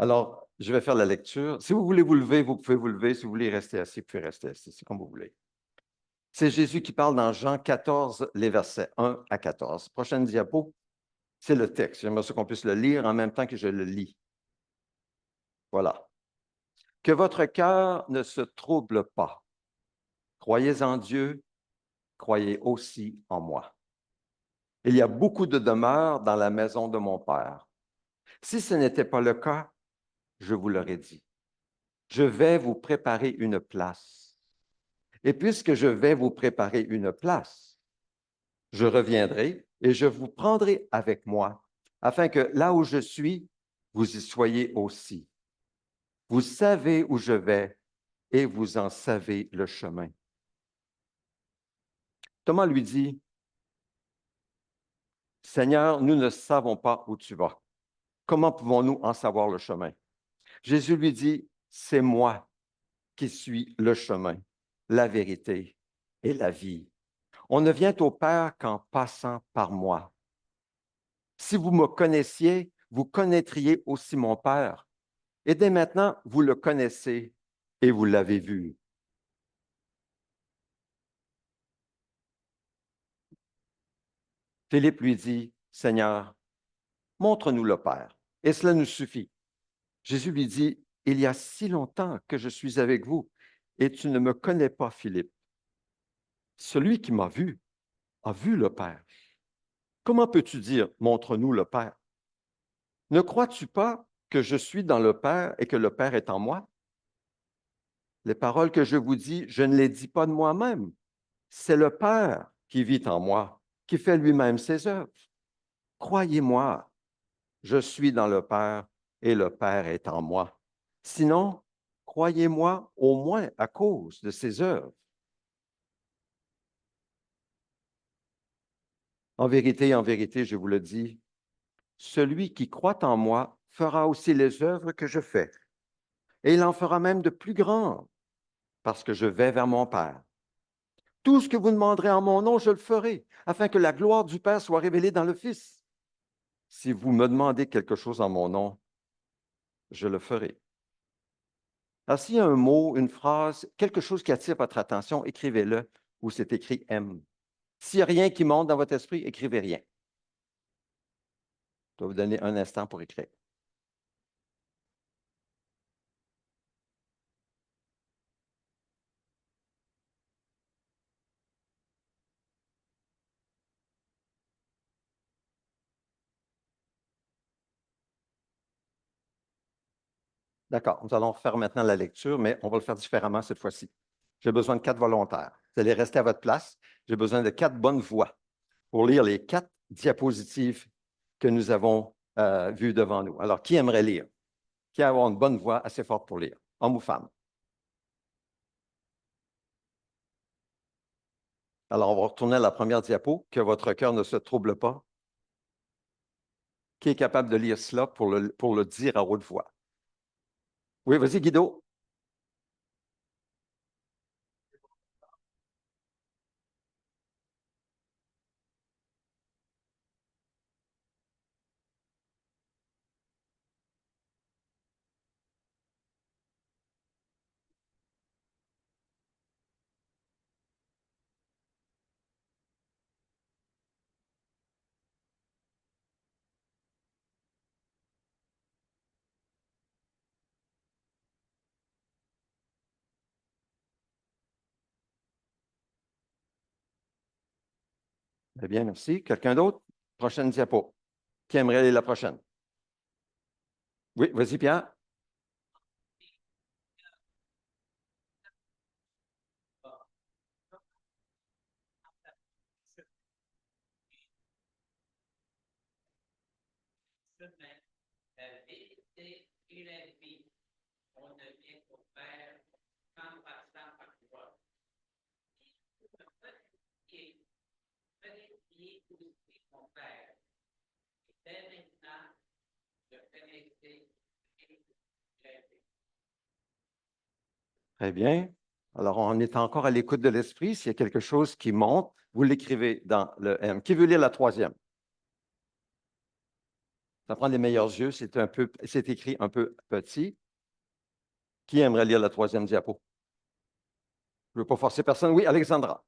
Alors, je vais faire la lecture. Si vous voulez vous lever, vous pouvez vous lever. Si vous voulez rester assis, vous pouvez rester assis. C'est comme vous voulez. C'est Jésus qui parle dans Jean 14, les versets 1 à 14. Prochaine diapo, c'est le texte. J'aimerais ça qu'on puisse le lire en même temps que je le lis. Voilà. Que votre cœur ne se trouble pas. Croyez en Dieu, croyez aussi en moi. Il y a beaucoup de demeures dans la maison de mon Père. Si ce n'était pas le cas, je vous l'aurais dit. Je vais vous préparer une place. Et puisque je vais vous préparer une place, je reviendrai et je vous prendrai avec moi, afin que là où je suis, vous y soyez aussi. Vous savez où je vais et vous en savez le chemin. Thomas lui dit, Seigneur, nous ne savons pas où tu vas. Comment pouvons-nous en savoir le chemin? Jésus lui dit, c'est moi qui suis le chemin, la vérité et la vie. On ne vient au Père qu'en passant par moi. Si vous me connaissiez, vous connaîtriez aussi mon Père. Et dès maintenant, vous le connaissez et vous l'avez vu. Philippe lui dit, Seigneur, montre-nous le Père, et cela nous suffit. Jésus lui dit, il y a si longtemps que je suis avec vous, et tu ne me connais pas, Philippe. Celui qui m'a vu a vu le Père. Comment peux-tu dire, montre-nous le Père? Ne crois-tu pas que je suis dans le Père et que le Père est en moi? Les paroles que je vous dis, je ne les dis pas de moi-même. C'est le Père qui vit en moi, qui fait lui-même ses œuvres. Croyez-moi, je suis dans le Père et le Père est en moi. Sinon, croyez-moi au moins à cause de ses œuvres. En vérité, je vous le dis, celui qui croit en moi fera aussi les œuvres que je fais, et il en fera même de plus grandes, parce que je vais vers mon Père. Tout ce que vous demanderez en mon nom, je le ferai, afin que la gloire du Père soit révélée dans le Fils. Si vous me demandez quelque chose en mon nom, je le ferai. Alors, s'il y a un mot, une phrase, quelque chose qui attire votre attention, écrivez-le où c'est écrit M. S'il n'y a rien qui monte dans votre esprit, écrivez rien. Je vais vous donner un instant pour écrire. D'accord, nous allons faire maintenant la lecture, mais on va le faire différemment cette fois-ci. J'ai besoin de 4 volontaires. Vous allez rester à votre place. J'ai besoin de 4 bonnes voix pour lire les 4 diapositives que nous avons vues devant nous. Alors, qui aimerait lire? Qui a avoir une bonne voix assez forte pour lire? Homme ou femme? Alors, on va retourner à la première diapo. Que votre cœur ne se trouble pas. Qui est capable de lire cela pour le dire à haute voix? Oui, vas-y, Guido. Très bien, merci. Quelqu'un d'autre? Prochaine diapo. Qui aimerait aller la prochaine? Oui, vas-y, Pierre. Très bien. Alors, on est encore à l'écoute de l'esprit. S'il y a quelque chose qui monte, vous l'écrivez dans le M. Qui veut lire la troisième? Ça prend les meilleurs yeux, c'est écrit un peu petit. Qui aimerait lire la troisième diapo? Je ne veux pas forcer personne. Oui, Alexandra.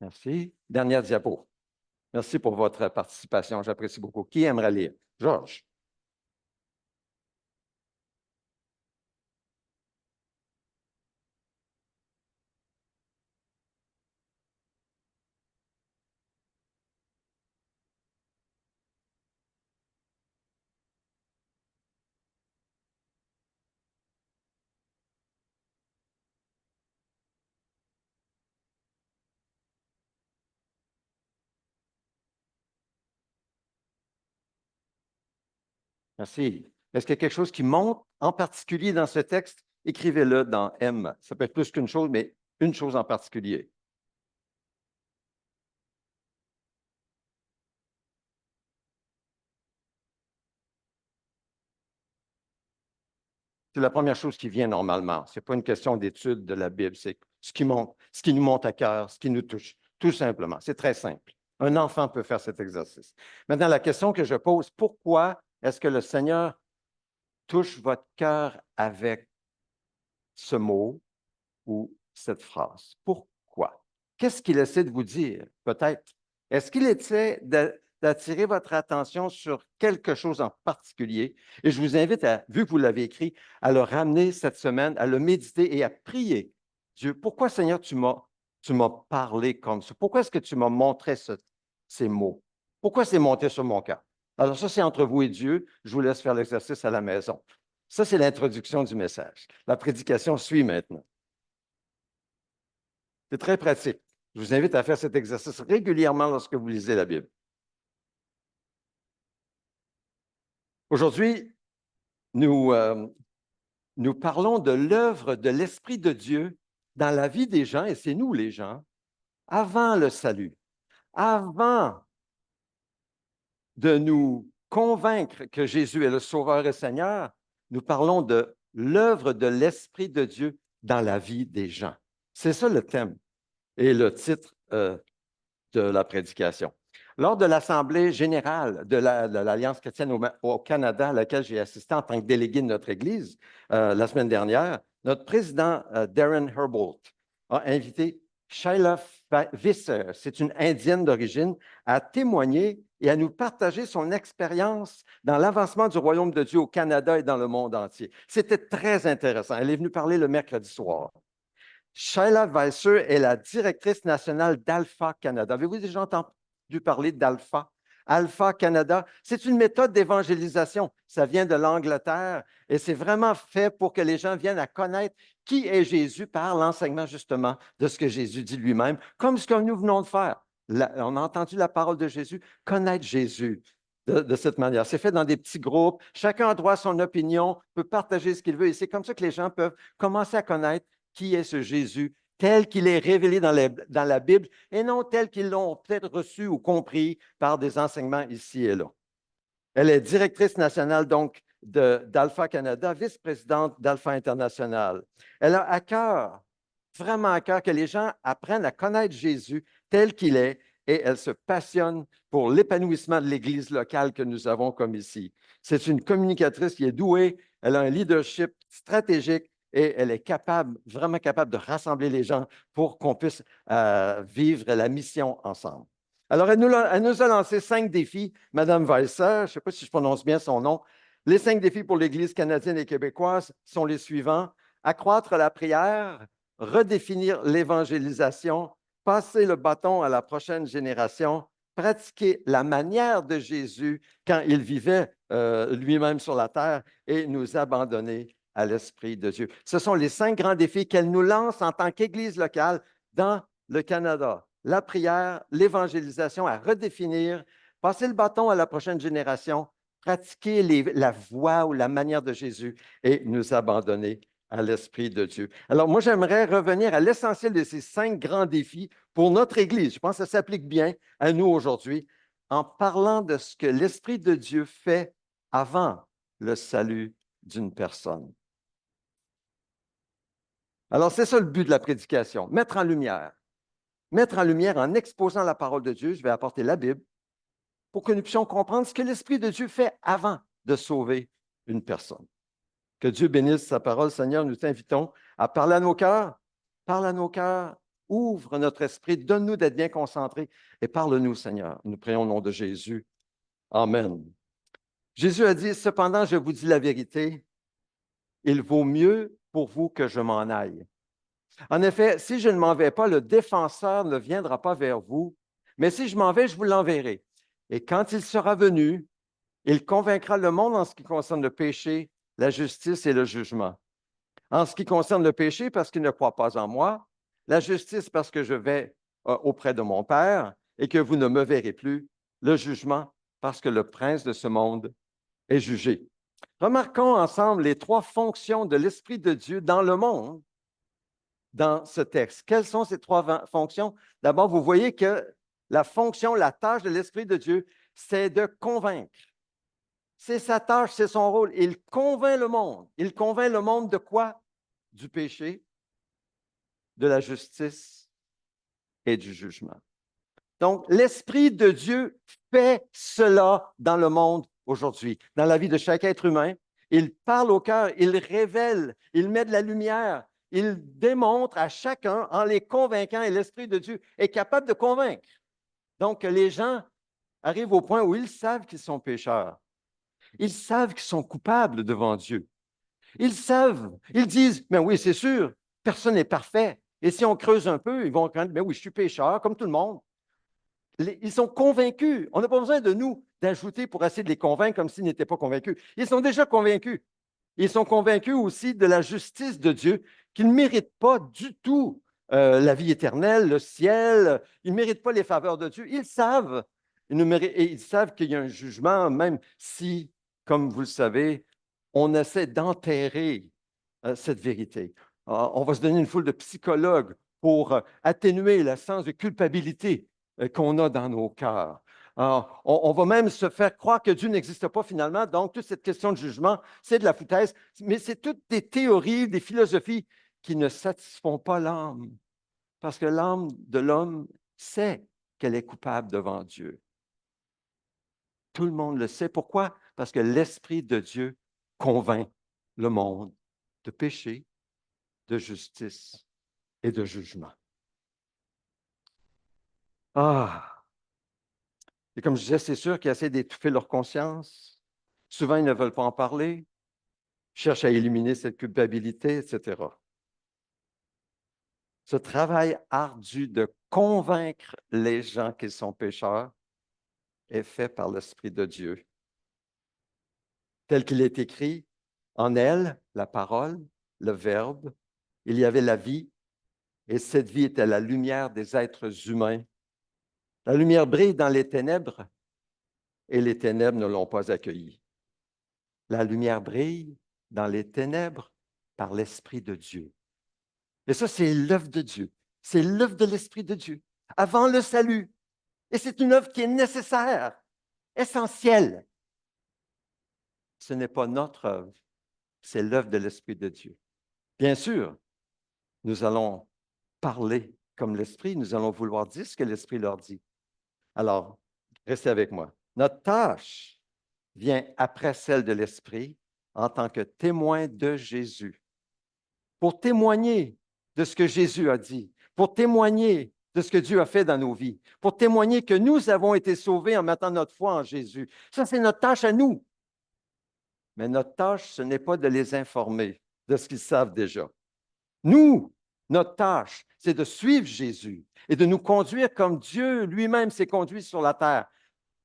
Merci. Dernière diapo. Merci pour votre participation. J'apprécie beaucoup. Qui aimerait lire? Georges. Merci. Est-ce qu'il y a quelque chose qui monte en particulier dans ce texte? Écrivez-le dans M. Ça peut être plus qu'une chose, mais une chose en particulier. C'est la première chose qui vient normalement. Ce n'est pas une question d'étude de la Bible, c'est ce qui monte, ce qui nous monte à cœur, ce qui nous touche, tout simplement. C'est très simple. Un enfant peut faire cet exercice. Maintenant, la question que je pose, pourquoi est-ce que le Seigneur touche votre cœur avec ce mot ou cette phrase? Pourquoi? Qu'est-ce qu'il essaie de vous dire? Peut-être. Est-ce qu'il essaie d'attirer votre attention sur quelque chose en particulier? Et je vous invite, vu que vous l'avez écrit, à le ramener cette semaine, à le méditer et à prier. Dieu, pourquoi, Seigneur, tu m'as parlé comme ça? Pourquoi est-ce que tu m'as montré ces mots? Pourquoi c'est monté sur mon cœur? Alors, ça, c'est entre vous et Dieu. Je vous laisse faire l'exercice à la maison. Ça, c'est l'introduction du message. La prédication suit maintenant. C'est très pratique. Je vous invite à faire cet exercice régulièrement lorsque vous lisez la Bible. Aujourd'hui, nous parlons de l'œuvre de l'Esprit de Dieu dans la vie des gens, et c'est nous les gens, avant le salut, avant de nous convaincre que Jésus est le Sauveur et Seigneur, nous parlons de l'œuvre de l'Esprit de Dieu dans la vie des gens. C'est ça le thème et le titre de la prédication. Lors de l'Assemblée générale de l'Alliance chrétienne au Canada, à laquelle j'ai assisté en tant que délégué de notre Église la semaine dernière, notre président Darren Herbold a invité Sheila Visser, c'est une Indienne d'origine, à témoigner et à nous partager son expérience dans l'avancement du royaume de Dieu au Canada et dans le monde entier. C'était très intéressant. Elle est venue parler le mercredi soir. Sheila Weiser est la directrice nationale d'Alpha Canada. Avez-vous déjà entendu parler d'Alpha? Alpha Canada, c'est une méthode d'évangélisation. Ça vient de l'Angleterre et c'est vraiment fait pour que les gens viennent à connaître qui est Jésus par l'enseignement justement de ce que Jésus dit lui-même, comme ce que nous venons de faire. On a entendu la parole de Jésus, connaître Jésus de cette manière. C'est fait dans des petits groupes. Chacun a droit à son opinion, peut partager ce qu'il veut et c'est comme ça que les gens peuvent commencer à connaître qui est ce Jésus tel qu'il est révélé dans la Bible et non tel qu'ils l'ont peut-être reçu ou compris par des enseignements ici et là. Elle est directrice nationale donc d'Alpha Canada, vice-présidente d'Alpha International. Elle a à cœur, vraiment à cœur, que les gens apprennent à connaître Jésus tel qu'il est et elle se passionne pour l'épanouissement de l'Église locale que nous avons comme ici. C'est une communicatrice qui est douée, elle a un leadership stratégique et elle est capable, vraiment capable de rassembler les gens pour qu'on puisse vivre la mission ensemble. Alors, elle nous a lancé 5 défis, Madame Weiser, je ne sais pas si je prononce bien son nom. Les 5 défis pour l'Église canadienne et québécoise sont les suivants. Accroître la prière, redéfinir l'évangélisation, passer le bâton à la prochaine génération, pratiquer la manière de Jésus quand il vivait lui-même sur la terre et nous abandonner à l'Esprit de Dieu. Ce sont les 5 grands défis qu'elle nous lance en tant qu'Église locale dans le Canada. La prière, l'évangélisation, à redéfinir, passer le bâton à la prochaine génération, pratiquer la voie ou la manière de Jésus et nous abandonner à l'Esprit de Dieu. Alors, moi, j'aimerais revenir à l'essentiel de ces 5 grands défis pour notre Église. Je pense que ça s'applique bien à nous aujourd'hui en parlant de ce que l'Esprit de Dieu fait avant le salut d'une personne. Alors, c'est ça le but de la prédication, mettre en lumière. Mettre en lumière en exposant la parole de Dieu, je vais apporter la Bible, pour que nous puissions comprendre ce que l'Esprit de Dieu fait avant de sauver une personne. Que Dieu bénisse sa parole, Seigneur, nous t'invitons à parler à nos cœurs. Parle à nos cœurs, ouvre notre esprit, donne-nous d'être bien concentrés et parle-nous, Seigneur. Nous prions au nom de Jésus. Amen. Jésus a dit, cependant, je vous dis la vérité, il vaut mieux pour vous que je m'en aille. En effet, si je ne m'en vais pas, le défenseur ne viendra pas vers vous, mais si je m'en vais, je vous l'enverrai. Et quand il sera venu, il convaincra le monde en ce qui concerne le péché, la justice et le jugement. En ce qui concerne le péché, parce qu'il ne croit pas en moi, la justice, parce que je vais auprès de mon Père et que vous ne me verrez plus, le jugement, parce que le prince de ce monde est jugé. Remarquons ensemble les 3 fonctions de l'Esprit de Dieu dans le monde dans ce texte. Quelles sont ces 3 fonctions? D'abord, vous voyez que la fonction, la tâche de l'Esprit de Dieu, c'est de convaincre. C'est sa tâche, c'est son rôle. Il convainc le monde. Il convainc le monde de quoi? Du péché, de la justice et du jugement. Donc, l'Esprit de Dieu fait cela dans le monde aujourd'hui, dans la vie de chaque être humain. Il parle au cœur, il révèle, il met de la lumière, il démontre à chacun en les convainquant, et l'Esprit de Dieu est capable de convaincre. Donc, les gens arrivent au point où ils savent qu'ils sont pécheurs. Ils savent qu'ils sont coupables devant Dieu. Ils savent, ils disent, mais oui, c'est sûr, personne n'est parfait. Et si on creuse un peu, ils vont dire, mais oui, je suis pécheur, comme tout le monde. Ils sont convaincus. On n'a pas besoin de nous d'ajouter pour essayer de les convaincre comme s'ils n'étaient pas convaincus. Ils sont déjà convaincus. Ils sont convaincus aussi de la justice de Dieu, qu'ils ne méritent pas du tout la vie éternelle, le ciel. Ils ne méritent pas les faveurs de Dieu. Ils savent. Et ils savent qu'il y a un jugement, même si, comme vous le savez, on essaie d'enterrer cette vérité. On va se donner une foule de psychologues pour atténuer le sens de culpabilité qu'on a dans nos cœurs. On va même se faire croire que Dieu n'existe pas finalement. Donc, toute cette question de jugement, c'est de la foutaise. Mais c'est toutes des théories, des philosophies qui ne satisfont pas l'âme. Parce que l'âme de l'homme sait qu'elle est coupable devant Dieu. Tout le monde le sait. Pourquoi? Parce que l'Esprit de Dieu convainc le monde de péché, de justice et de jugement. Ah! Et comme je disais, c'est sûr qu'ils essaient d'étouffer leur conscience. Souvent, ils ne veulent pas en parler, cherchent à éliminer cette culpabilité, etc. Ce travail ardu de convaincre les gens qu'ils sont pécheurs est fait par l'Esprit de Dieu. Tel qu'il est écrit, en elle, la parole, le Verbe, il y avait la vie, et cette vie était la lumière des êtres humains. La lumière brille dans les ténèbres, et les ténèbres ne l'ont pas accueillie. La lumière brille dans les ténèbres par l'Esprit de Dieu. Et ça, c'est l'œuvre de Dieu. C'est l'œuvre de l'Esprit de Dieu avant le salut. Et c'est une œuvre qui est nécessaire, essentielle. Ce n'est pas notre œuvre, c'est l'œuvre de l'Esprit de Dieu. Bien sûr, nous allons parler comme l'Esprit, nous allons vouloir dire ce que l'Esprit leur dit. Alors, restez avec moi. Notre tâche vient après celle de l'Esprit en tant que témoin de Jésus. Pour témoigner de ce que Jésus a dit, pour témoigner de ce que Dieu a fait dans nos vies, pour témoigner que nous avons été sauvés en mettant notre foi en Jésus. Ça, c'est notre tâche à nous. Mais notre tâche, ce n'est pas de les informer de ce qu'ils savent déjà. Nous, notre tâche, c'est de suivre Jésus et de nous conduire comme Dieu lui-même s'est conduit sur la terre,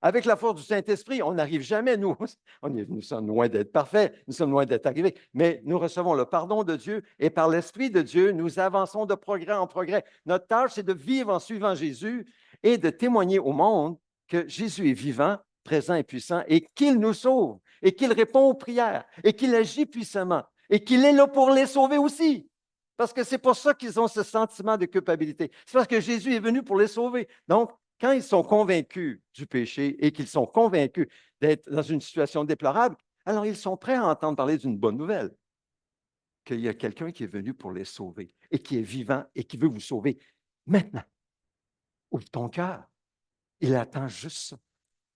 Avec la force du Saint-Esprit, on n'arrive jamais, nous. Nous sommes loin d'être parfaits, nous sommes loin d'être arrivés, mais nous recevons le pardon de Dieu et par l'Esprit de Dieu, nous avançons de progrès en progrès. Notre tâche, c'est de vivre en suivant Jésus et de témoigner au monde que Jésus est vivant, présent et puissant et qu'il nous sauve et qu'il répond aux prières et qu'il agit puissamment et qu'il est là pour les sauver aussi. Parce que c'est pour ça qu'ils ont ce sentiment de culpabilité. C'est parce que Jésus est venu pour les sauver. Donc, quand ils sont convaincus du péché et qu'ils sont convaincus d'être dans une situation déplorable, alors ils sont prêts à entendre parler d'une bonne nouvelle, qu'il y a quelqu'un qui est venu pour les sauver et qui est vivant et qui veut vous sauver maintenant. Ouvre ton cœur. Il attend juste ça.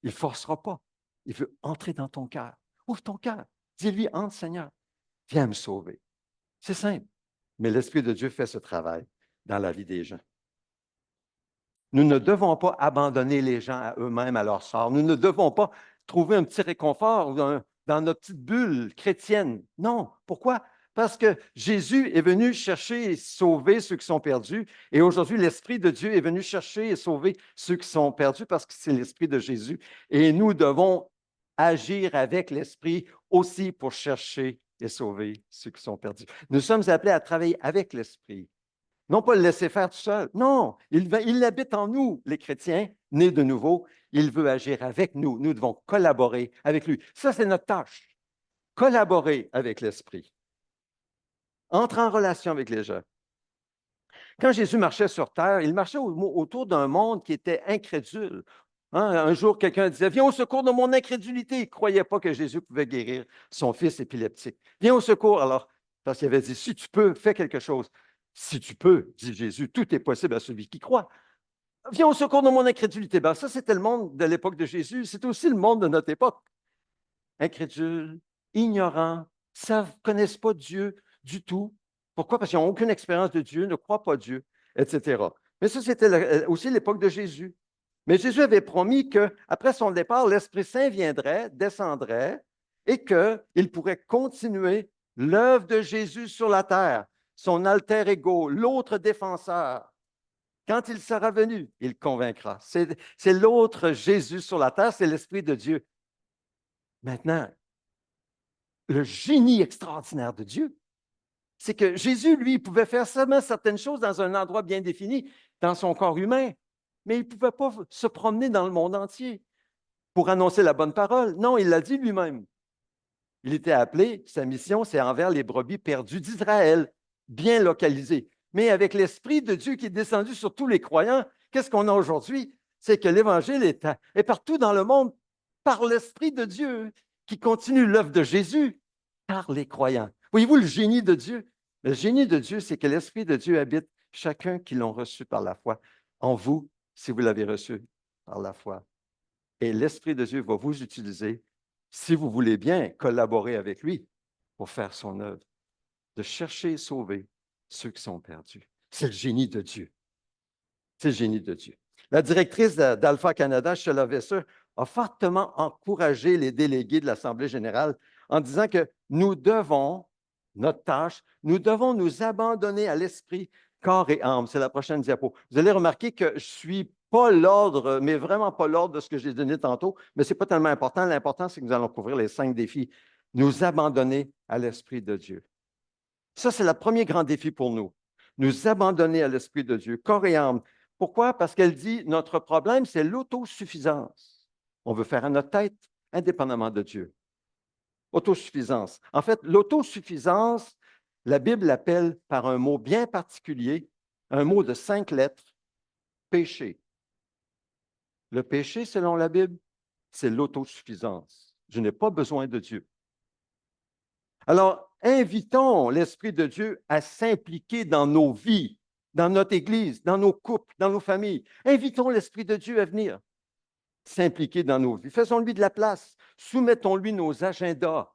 Il ne forcera pas. Il veut entrer dans ton cœur. Ouvre ton cœur. Dis-lui, entre Seigneur, viens me sauver. C'est simple. Mais l'Esprit de Dieu fait ce travail dans la vie des gens. Nous ne devons pas abandonner les gens à eux-mêmes, à leur sort. Nous ne devons pas trouver un petit réconfort dans notre petite bulle chrétienne. Non. Pourquoi? Parce que Jésus est venu chercher et sauver ceux qui sont perdus. Et aujourd'hui, l'Esprit de Dieu est venu chercher et sauver ceux qui sont perdus parce que c'est l'Esprit de Jésus. Et nous devons agir avec l'Esprit aussi pour chercher et sauver ceux qui sont perdus. Nous sommes appelés à travailler avec l'Esprit. Non pas le laisser faire tout seul. Non, il habite en nous, les chrétiens, nés de nouveau. Il veut agir avec nous. Nous devons collaborer avec lui. Ça, c'est notre tâche. Collaborer avec l'Esprit. Entre en relation avec les gens. Quand Jésus marchait sur terre, il marchait autour d'un monde qui était incrédule. Hein, un jour, quelqu'un disait, viens au secours de mon incrédulité. Il ne croyait pas que Jésus pouvait guérir son fils épileptique. Viens au secours. Alors, parce qu'il avait dit, si tu peux, fais quelque chose. Si tu peux, dit Jésus, tout est possible à celui qui croit. Viens au secours de mon incrédulité. Ben, ça, c'était le monde de l'époque de Jésus. C'est aussi le monde de notre époque. Incrédule, ignorant, ne connaissent pas Dieu du tout. Pourquoi? Parce qu'ils n'ont aucune expérience de Dieu, ne croient pas Dieu, etc. Mais ça, c'était aussi l'époque de Jésus. Mais Jésus avait promis qu'après son départ, l'Esprit Saint viendrait, descendrait, et qu'il pourrait continuer l'œuvre de Jésus sur la terre, son alter ego, l'autre défenseur. Quand il sera venu, il convaincra. C'est l'autre Jésus sur la terre, c'est l'Esprit de Dieu. Maintenant, le génie extraordinaire de Dieu, c'est que Jésus, lui, pouvait faire seulement certaines choses dans un endroit bien défini, dans son corps humain, mais il ne pouvait pas se promener dans le monde entier pour annoncer la bonne parole. Non, il l'a dit lui-même. Il était appelé, sa mission, c'est envers les brebis perdues d'Israël, bien localisées. Mais avec l'Esprit de Dieu qui est descendu sur tous les croyants, qu'est-ce qu'on a aujourd'hui? C'est que l'Évangile est partout dans le monde par l'Esprit de Dieu qui continue l'œuvre de Jésus par les croyants. Voyez-vous le génie de Dieu? Le génie de Dieu, c'est que l'Esprit de Dieu habite chacun qui l'ont reçu par la foi, en vous, si vous l'avez reçu par la foi. Et l'Esprit de Dieu va vous utiliser, si vous voulez bien collaborer avec lui, pour faire son œuvre, de chercher et sauver ceux qui sont perdus. C'est le génie de Dieu. C'est le génie de Dieu. La directrice d'Alpha Canada, Sheila Vesser, a fortement encouragé les délégués de l'Assemblée générale en disant que nous devons, notre tâche, nous devons nous abandonner à l'esprit, corps et âme. C'est la prochaine diapo. Vous allez remarquer que je ne suis pas l'ordre, mais vraiment pas l'ordre de ce que j'ai donné tantôt, mais ce n'est pas tellement important. L'important, c'est que nous allons couvrir les 5 défis. Nous abandonner à l'Esprit de Dieu. Ça, c'est le premier grand défi pour nous. Nous abandonner à l'Esprit de Dieu, corps et âme. Pourquoi? Parce qu'elle dit, notre problème, c'est l'autosuffisance. On veut faire à notre tête, indépendamment de Dieu. Autosuffisance. En fait, l'autosuffisance, la Bible l'appelle par un mot bien particulier, un mot de 5 lettres, péché. Le péché, selon la Bible, c'est l'autosuffisance. Je n'ai pas besoin de Dieu. Alors, invitons l'Esprit de Dieu à s'impliquer dans nos vies, dans notre Église, dans nos couples, dans nos familles. Invitons l'Esprit de Dieu à venir s'impliquer dans nos vies. Faisons-lui de la place. Soumettons-lui nos agendas.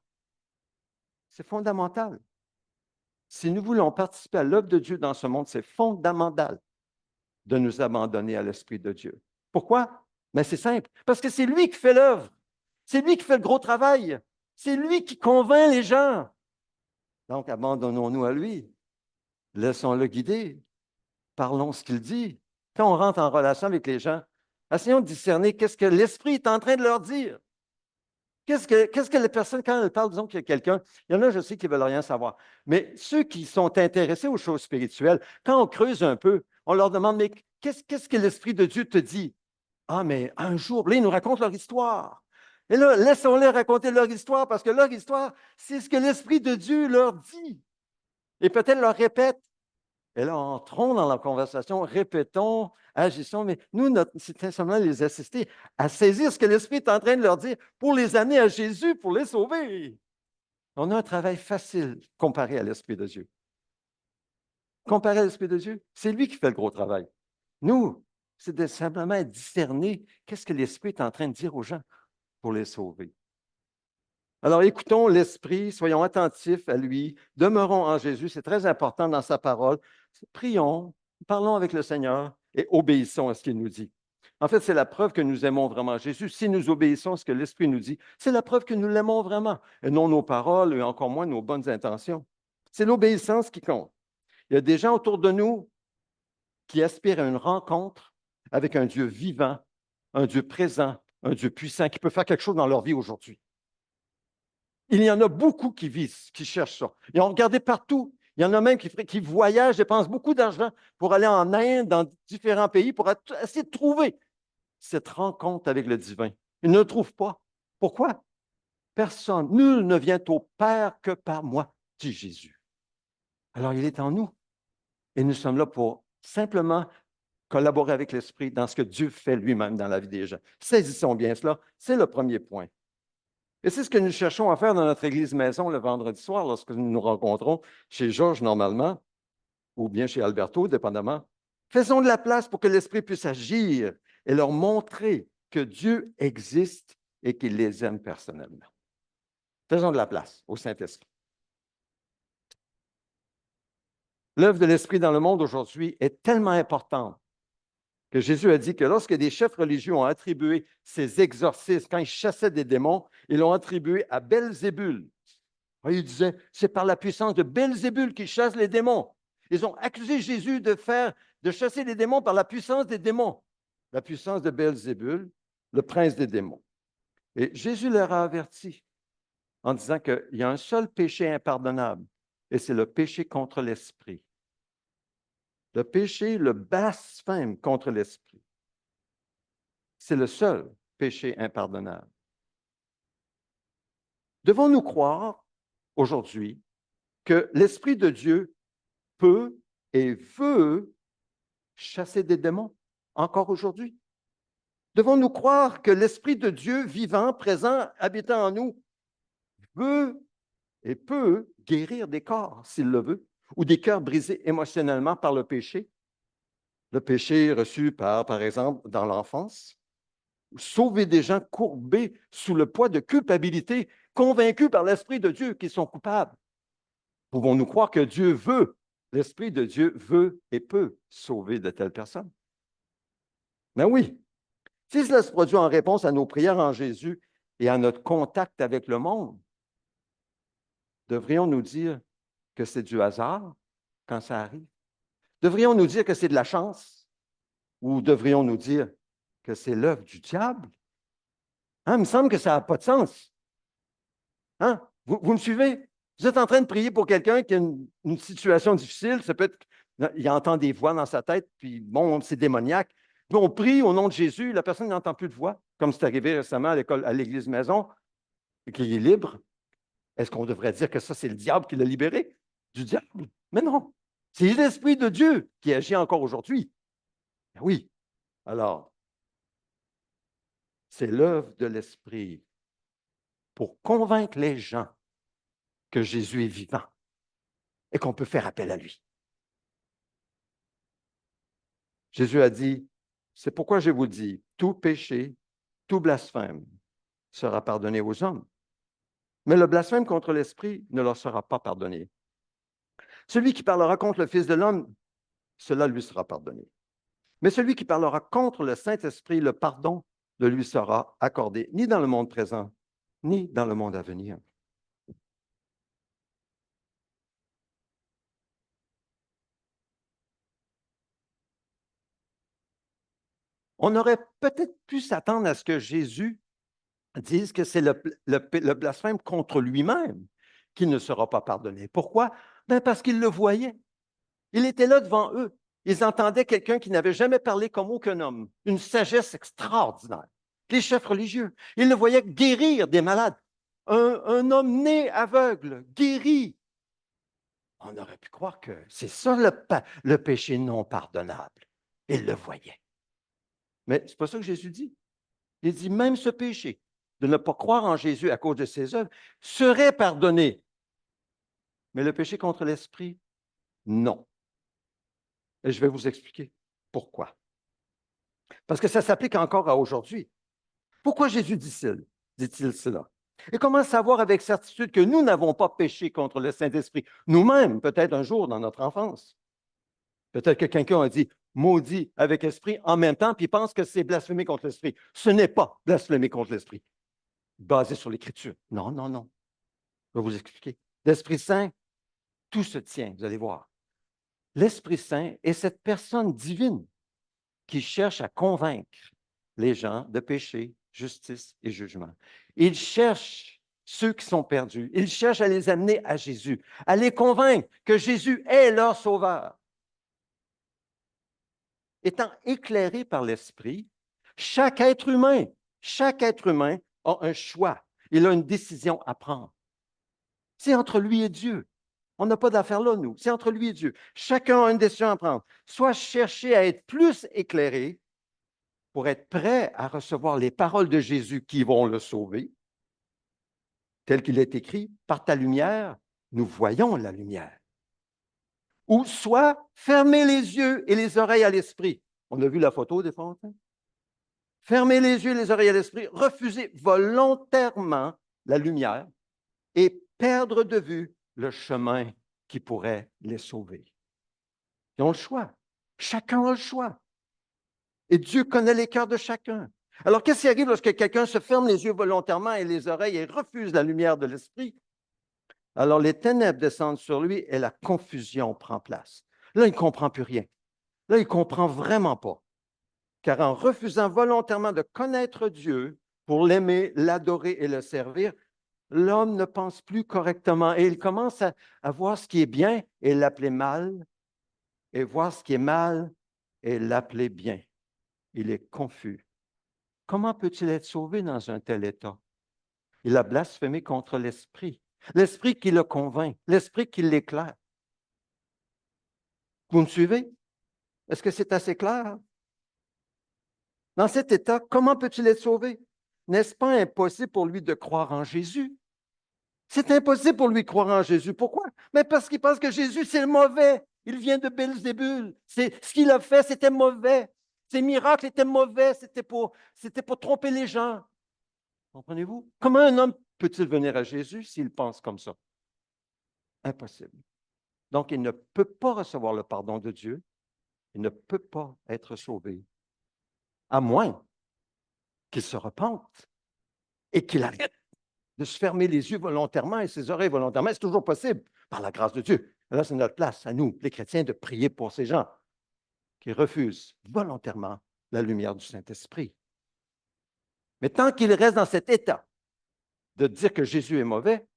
C'est fondamental. Si nous voulons participer à l'œuvre de Dieu dans ce monde, c'est fondamental de nous abandonner à l'Esprit de Dieu. Pourquoi? Mais c'est simple. Parce que c'est lui qui fait l'œuvre. C'est lui qui fait le gros travail. C'est lui qui convainc les gens. Donc, abandonnons-nous à lui. Laissons-le guider. Parlons ce qu'il dit. Quand on rentre en relation avec les gens, Essayons de discerner qu'est-ce que l'Esprit est en train de leur dire. Qu'est-ce que les personnes, quand elles parlent, disons qu'il y a quelqu'un, il y en a, je sais, qui ne veulent rien savoir. Mais ceux qui sont intéressés aux choses spirituelles, quand on creuse un peu, on leur demande, mais qu'est-ce que l'Esprit de Dieu te dit? Ah, mais un jour, là, ils nous racontent leur histoire. Et là, laissons-les raconter leur histoire, parce que leur histoire, c'est ce que l'Esprit de Dieu leur dit. Et peut-être leur répète. Et là, entrons dans la conversation, répétons, agissons, mais nous, c'est simplement les assister à saisir ce que l'Esprit est en train de leur dire pour les amener à Jésus, pour les sauver. On a un travail facile comparé à l'Esprit de Dieu. Comparé à l'Esprit de Dieu, c'est lui qui fait le gros travail. Nous, c'est de simplement discerner qu'est-ce que l'Esprit est en train de dire aux gens pour les sauver. Alors, écoutons l'Esprit, soyons attentifs à lui, demeurons en Jésus, c'est très important dans sa parole. Prions, parlons avec le Seigneur et obéissons à ce qu'il nous dit. En fait, c'est la preuve que nous aimons vraiment Jésus. Si nous obéissons à ce que l'Esprit nous dit, c'est la preuve que nous l'aimons vraiment, et non nos paroles et encore moins nos bonnes intentions. C'est l'obéissance qui compte. Il y a des gens autour de nous qui aspirent à une rencontre avec un Dieu vivant, un Dieu présent, un Dieu puissant qui peut faire quelque chose dans leur vie aujourd'hui. Il y en a beaucoup qui visent, qui cherchent ça. Ils ont regardé partout. Il y en a même qui voyagent, dépensent beaucoup d'argent pour aller en Inde, dans différents pays, pour essayer de trouver cette rencontre avec le divin. Ils ne le trouvent pas. Pourquoi? Personne, nul ne vient au Père que par moi, dit Jésus. Alors, il est en nous. Et nous sommes là pour simplement collaborer avec l'Esprit dans ce que Dieu fait lui-même dans la vie des gens. Saisissons bien cela. C'est le premier point. Et c'est ce que nous cherchons à faire dans notre Église maison le vendredi soir, lorsque nous nous rencontrons chez Georges normalement, ou bien chez Alberto, dépendamment. Faisons de la place pour que l'Esprit puisse agir et leur montrer que Dieu existe et qu'il les aime personnellement. Faisons de la place au Saint-Esprit. L'œuvre de l'Esprit dans le monde aujourd'hui est tellement importante que Jésus a dit que lorsque des chefs religieux ont attribué ces exorcismes, quand ils chassaient des démons, ils l'ont attribué à Belzébul. Il disait, c'est par la puissance de Belzébul qui chasse les démons. Ils ont accusé Jésus de chasser les démons par la puissance des démons. La puissance de Belzébul, le prince des démons. Et Jésus leur a averti en disant qu'il y a un seul péché impardonnable, et c'est le péché contre l'esprit. Le péché, le blasphème contre l'esprit. C'est le seul péché impardonnable. Devons-nous croire aujourd'hui que l'Esprit de Dieu peut et veut chasser des démons encore aujourd'hui? Devons-nous croire que l'Esprit de Dieu vivant, présent, habitant en nous, veut et peut guérir des corps s'il le veut, ou des cœurs brisés émotionnellement par le péché reçu par exemple, dans l'enfance, sauver des gens courbés sous le poids de culpabilité, convaincus par l'Esprit de Dieu qu'ils sont coupables. Pouvons-nous croire que Dieu veut, l'Esprit de Dieu veut et peut sauver de telles personnes? Ben oui. Si cela se produit en réponse à nos prières en Jésus et à notre contact avec le monde, devrions-nous dire que c'est du hasard quand ça arrive? Devrions-nous dire que c'est de la chance? Ou devrions-nous dire que c'est l'œuvre du diable? Hein, il me semble que ça n'a pas de sens. Hein? Vous me suivez? Vous êtes en train de prier pour quelqu'un qui a une situation difficile, ça peut être, il entend des voix dans sa tête, puis bon, c'est démoniaque. Puis on prie au nom de Jésus, la personne n'entend plus de voix, comme c'est arrivé récemment à l'école, à l'église maison, et qu'il est libre. Est-ce qu'on devrait dire que ça, c'est le diable qui l'a libéré? Du diable? Mais non. C'est l'Esprit de Dieu qui agit encore aujourd'hui. Ben oui. Alors, c'est l'œuvre de l'Esprit pour convaincre les gens que Jésus est vivant et qu'on peut faire appel à lui. Jésus a dit, c'est pourquoi je vous dis, tout péché, tout blasphème sera pardonné aux hommes. Mais le blasphème contre l'Esprit ne leur sera pas pardonné. Celui qui parlera contre le Fils de l'homme, cela lui sera pardonné. Mais celui qui parlera contre le Saint-Esprit, le pardon ne lui sera accordé ni dans le monde présent, ni dans le monde à venir. On aurait peut-être pu s'attendre à ce que Jésus dise que c'est le blasphème contre lui-même qui ne sera pas pardonné. Pourquoi? Ben parce qu'il le voyait. Il était là devant eux. Ils entendaient quelqu'un qui n'avait jamais parlé comme aucun homme, une sagesse extraordinaire. Les chefs religieux, ils le voyaient guérir des malades. Un homme né aveugle, guéri. On aurait pu croire que c'est ça le péché non pardonnable. Ils le voyaient. Mais ce n'est pas ça que Jésus dit. Il dit même ce péché, de ne pas croire en Jésus à cause de ses œuvres, serait pardonné. Mais le péché contre l'esprit, non. Et je vais vous expliquer pourquoi. Parce que ça s'applique encore à aujourd'hui. Pourquoi Jésus dit-il cela? Et comment savoir avec certitude que nous n'avons pas péché contre le Saint-Esprit, nous-mêmes, peut-être un jour dans notre enfance? Peut-être que quelqu'un a dit maudit avec esprit en même temps, puis il pense que c'est blasphémer contre l'esprit. Ce n'est pas blasphémer contre l'esprit, basé sur l'Écriture. Non, non, non. Je vais vous expliquer. L'Esprit Saint, tout se tient, vous allez voir. L'Esprit Saint est cette personne divine qui cherche à convaincre les gens de péché, justice et jugement. Il cherche ceux qui sont perdus. Il cherche à les amener à Jésus, à les convaincre que Jésus est leur sauveur. Étant éclairé par l'Esprit, chaque être humain a un choix. Il a une décision à prendre. C'est entre lui et Dieu. On n'a pas d'affaire là, nous. C'est entre lui et Dieu. Chacun a une décision à prendre. Soit chercher à être plus éclairé pour être prêt à recevoir les paroles de Jésus qui vont le sauver, tel qu'il est écrit, par ta lumière, nous voyons la lumière. Ou soit fermer les yeux et les oreilles à l'esprit. On a vu la photo des fontaines? Fermer les yeux et les oreilles à l'esprit, refuser volontairement la lumière et perdre de vue le chemin qui pourrait les sauver. Ils ont le choix. Chacun a le choix. Et Dieu connaît les cœurs de chacun. Alors, qu'est-ce qui arrive lorsque quelqu'un se ferme les yeux volontairement et les oreilles et refuse la lumière de l'esprit? Alors, les ténèbres descendent sur lui et la confusion prend place. Là, il ne comprend plus rien. Là, il ne comprend vraiment pas. Car en refusant volontairement de connaître Dieu pour l'aimer, l'adorer et le servir, l'homme ne pense plus correctement et il commence à voir ce qui est bien et l'appeler mal, et voir ce qui est mal et l'appeler bien. Il est confus. Comment peut-il être sauvé dans un tel état? Il a blasphémé contre l'Esprit, l'Esprit qui le convainc, l'Esprit qui l'éclaire. Vous me suivez? Est-ce que c'est assez clair? Dans cet état, comment peut-il être sauvé? N'est-ce pas impossible pour lui de croire en Jésus? C'est impossible pour lui de croire en Jésus. Pourquoi? Mais parce qu'il pense que Jésus, c'est le mauvais. Il vient de Belzébul. Ce qu'il a fait, c'était mauvais. Ses miracles étaient mauvais. C'était pour tromper les gens. Comprenez-vous? Comment un homme peut-il venir à Jésus s'il pense comme ça? Impossible. Donc, il ne peut pas recevoir le pardon de Dieu. Il ne peut pas être sauvé. À moins qu'il se repente et qu'il arrête de se fermer les yeux volontairement et ses oreilles volontairement. C'est toujours possible, par la grâce de Dieu. Et là, c'est notre place, à nous, les chrétiens, de prier pour ces gens qui refusent volontairement la lumière du Saint-Esprit. Mais tant qu'ils restent dans cet état de dire que Jésus est mauvais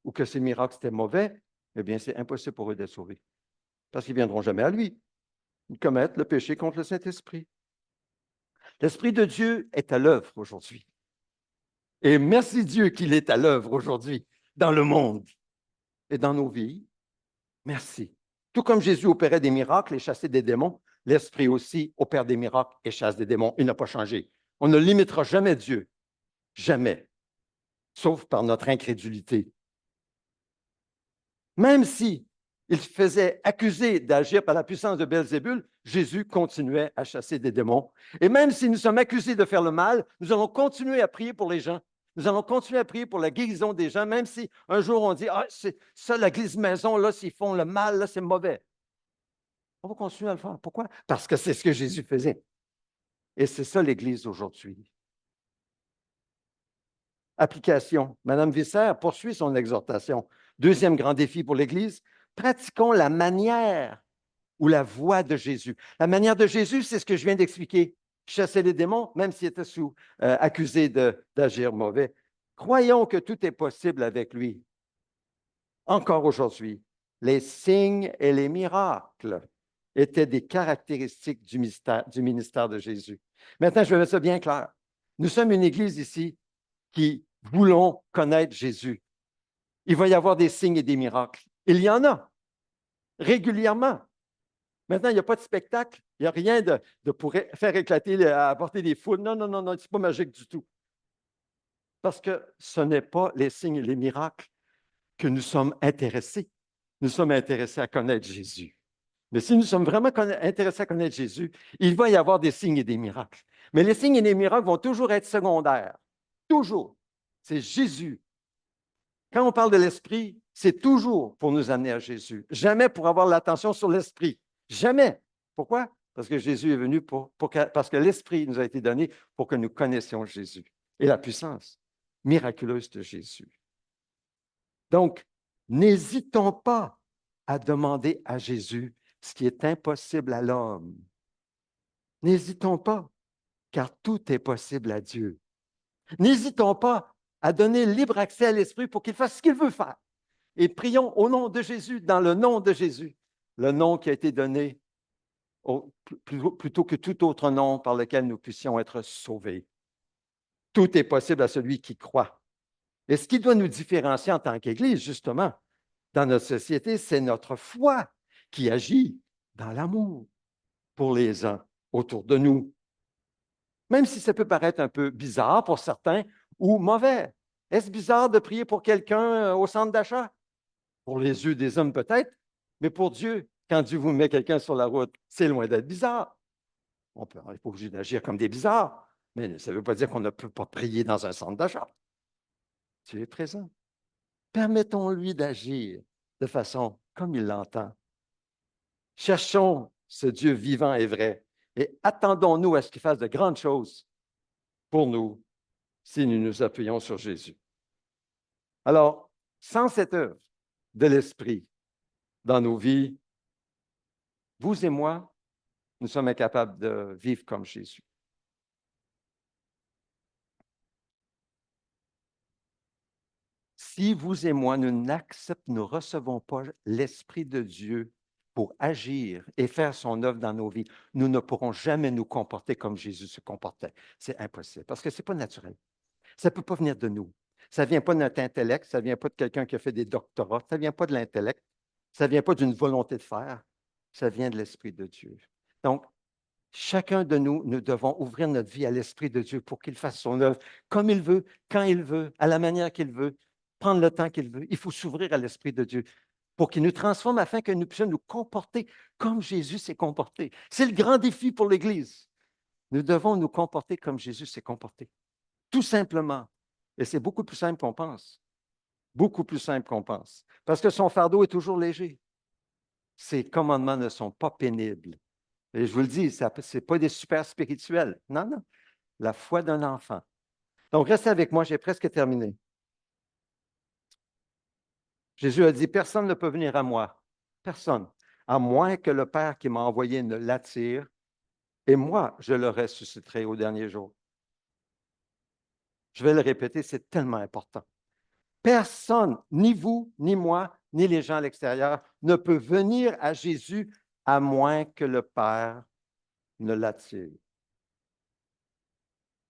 ou que ses miracles étaient mauvais, eh bien, c'est impossible pour eux d'être sauvés. Parce qu'ils ne viendront jamais à lui. Ils commettent le péché contre le Saint-Esprit. L'Esprit de Dieu est à l'œuvre aujourd'hui. Et merci Dieu qu'il est à l'œuvre aujourd'hui dans le monde et dans nos vies. Merci. Tout comme Jésus opérait des miracles et chassait des démons, l'Esprit aussi opère des miracles et chasse des démons. Il n'a pas changé. On ne limitera jamais Dieu. Jamais. Sauf par notre incrédulité. Même si il se faisait accuser d'agir par la puissance de Belzébul, Jésus continuait à chasser des démons. Et même si nous sommes accusés de faire le mal, nous allons continuer à prier pour les gens. Nous allons continuer à prier pour la guérison des gens, même si un jour on dit « Ah, c'est ça, l'église maison, là, s'ils font le mal, là, c'est mauvais. » On va continuer à le faire. Pourquoi? Parce que c'est ce que Jésus faisait. Et c'est ça l'Église aujourd'hui. Application. Madame Visser poursuit son exhortation. Deuxième grand défi pour l'Église, pratiquons la manière ou la voie de Jésus. La manière de Jésus, c'est ce que je viens d'expliquer. chassait les démons, même s'il était accusé d'agir mauvais. Croyons que tout est possible avec lui. Encore aujourd'hui, les signes et les miracles étaient des caractéristiques du ministère de Jésus. Maintenant, je vais mettre ça bien clair. Nous sommes une église ici qui voulons connaître Jésus. Il va y avoir des signes et des miracles. Il y en a régulièrement. Maintenant, il n'y a pas de spectacle, il n'y a rien de pour faire éclater, apporter des foules. Non, non, non, non, ce n'est pas magique du tout. Parce que ce n'est pas les signes et les miracles que nous sommes intéressés. Nous sommes intéressés à connaître Jésus. Mais si nous sommes vraiment intéressés à connaître Jésus, il va y avoir des signes et des miracles. Mais les signes et les miracles vont toujours être secondaires. Toujours. C'est Jésus. Quand on parle de l'Esprit, c'est toujours pour nous amener à Jésus. Jamais pour avoir l'attention sur l'Esprit. Jamais. Pourquoi? Parce que Jésus est venu parce que l'Esprit nous a été donné pour que nous connaissions Jésus et la puissance miraculeuse de Jésus. Donc, n'hésitons pas à demander à Jésus ce qui est impossible à l'homme. N'hésitons pas, car tout est possible à Dieu. N'hésitons pas à donner libre accès à l'Esprit pour qu'il fasse ce qu'il veut faire. Et prions au nom de Jésus, dans le nom de Jésus, le nom qui a été donné plutôt que tout autre nom par lequel nous puissions être sauvés. Tout est possible à celui qui croit. Et ce qui doit nous différencier en tant qu'Église, justement, dans notre société, c'est notre foi qui agit dans l'amour pour les uns autour de nous. Même si ça peut paraître un peu bizarre pour certains ou mauvais. Est-ce bizarre de prier pour quelqu'un au centre d'achat? Pour les yeux des hommes peut-être, mais pour Dieu, quand Dieu vous met quelqu'un sur la route, c'est loin d'être bizarre. On n'est pas obligé d'agir comme des bizarres, mais ça ne veut pas dire qu'on ne peut pas prier dans un centre d'achat. Dieu est présent. Permettons-lui d'agir de façon comme il l'entend. Cherchons ce Dieu vivant et vrai et attendons-nous à ce qu'il fasse de grandes choses pour nous si nous nous appuyons sur Jésus. Alors, sans cette œuvre de l'Esprit dans nos vies, vous et moi, nous sommes incapables de vivre comme Jésus. Si vous et moi, nous ne recevons pas l'Esprit de Dieu pour agir et faire son œuvre dans nos vies, nous ne pourrons jamais nous comporter comme Jésus se comportait. C'est impossible parce que ce n'est pas naturel. Ça ne peut pas venir de nous. Ça ne vient pas de notre intellect, ça ne vient pas de quelqu'un qui a fait des doctorats, ça ne vient pas de l'intellect, ça ne vient pas d'une volonté de faire, ça vient de l'Esprit de Dieu. Donc, chacun de nous, nous devons ouvrir notre vie à l'Esprit de Dieu pour qu'il fasse son œuvre comme il veut, quand il veut, à la manière qu'il veut, prendre le temps qu'il veut. Il faut s'ouvrir à l'Esprit de Dieu pour qu'il nous transforme afin que nous puissions nous comporter comme Jésus s'est comporté. C'est le grand défi pour l'Église. Nous devons nous comporter comme Jésus s'est comporté, tout simplement. Et c'est beaucoup plus simple qu'on pense. Beaucoup plus simple qu'on pense. Parce que son fardeau est toujours léger. Ses commandements ne sont pas pénibles. Et je vous le dis, ce n'est pas des super spirituels. Non, non. La foi d'un enfant. Donc, restez avec moi, j'ai presque terminé. Jésus a dit, personne ne peut venir à moi. Personne. À moins que le Père qui m'a envoyé ne l'attire, et moi, je le ressusciterai au dernier jour. Je vais le répéter, c'est tellement important. Personne, ni vous, ni moi, ni les gens à l'extérieur, ne peut venir à Jésus à moins que le Père ne l'attire.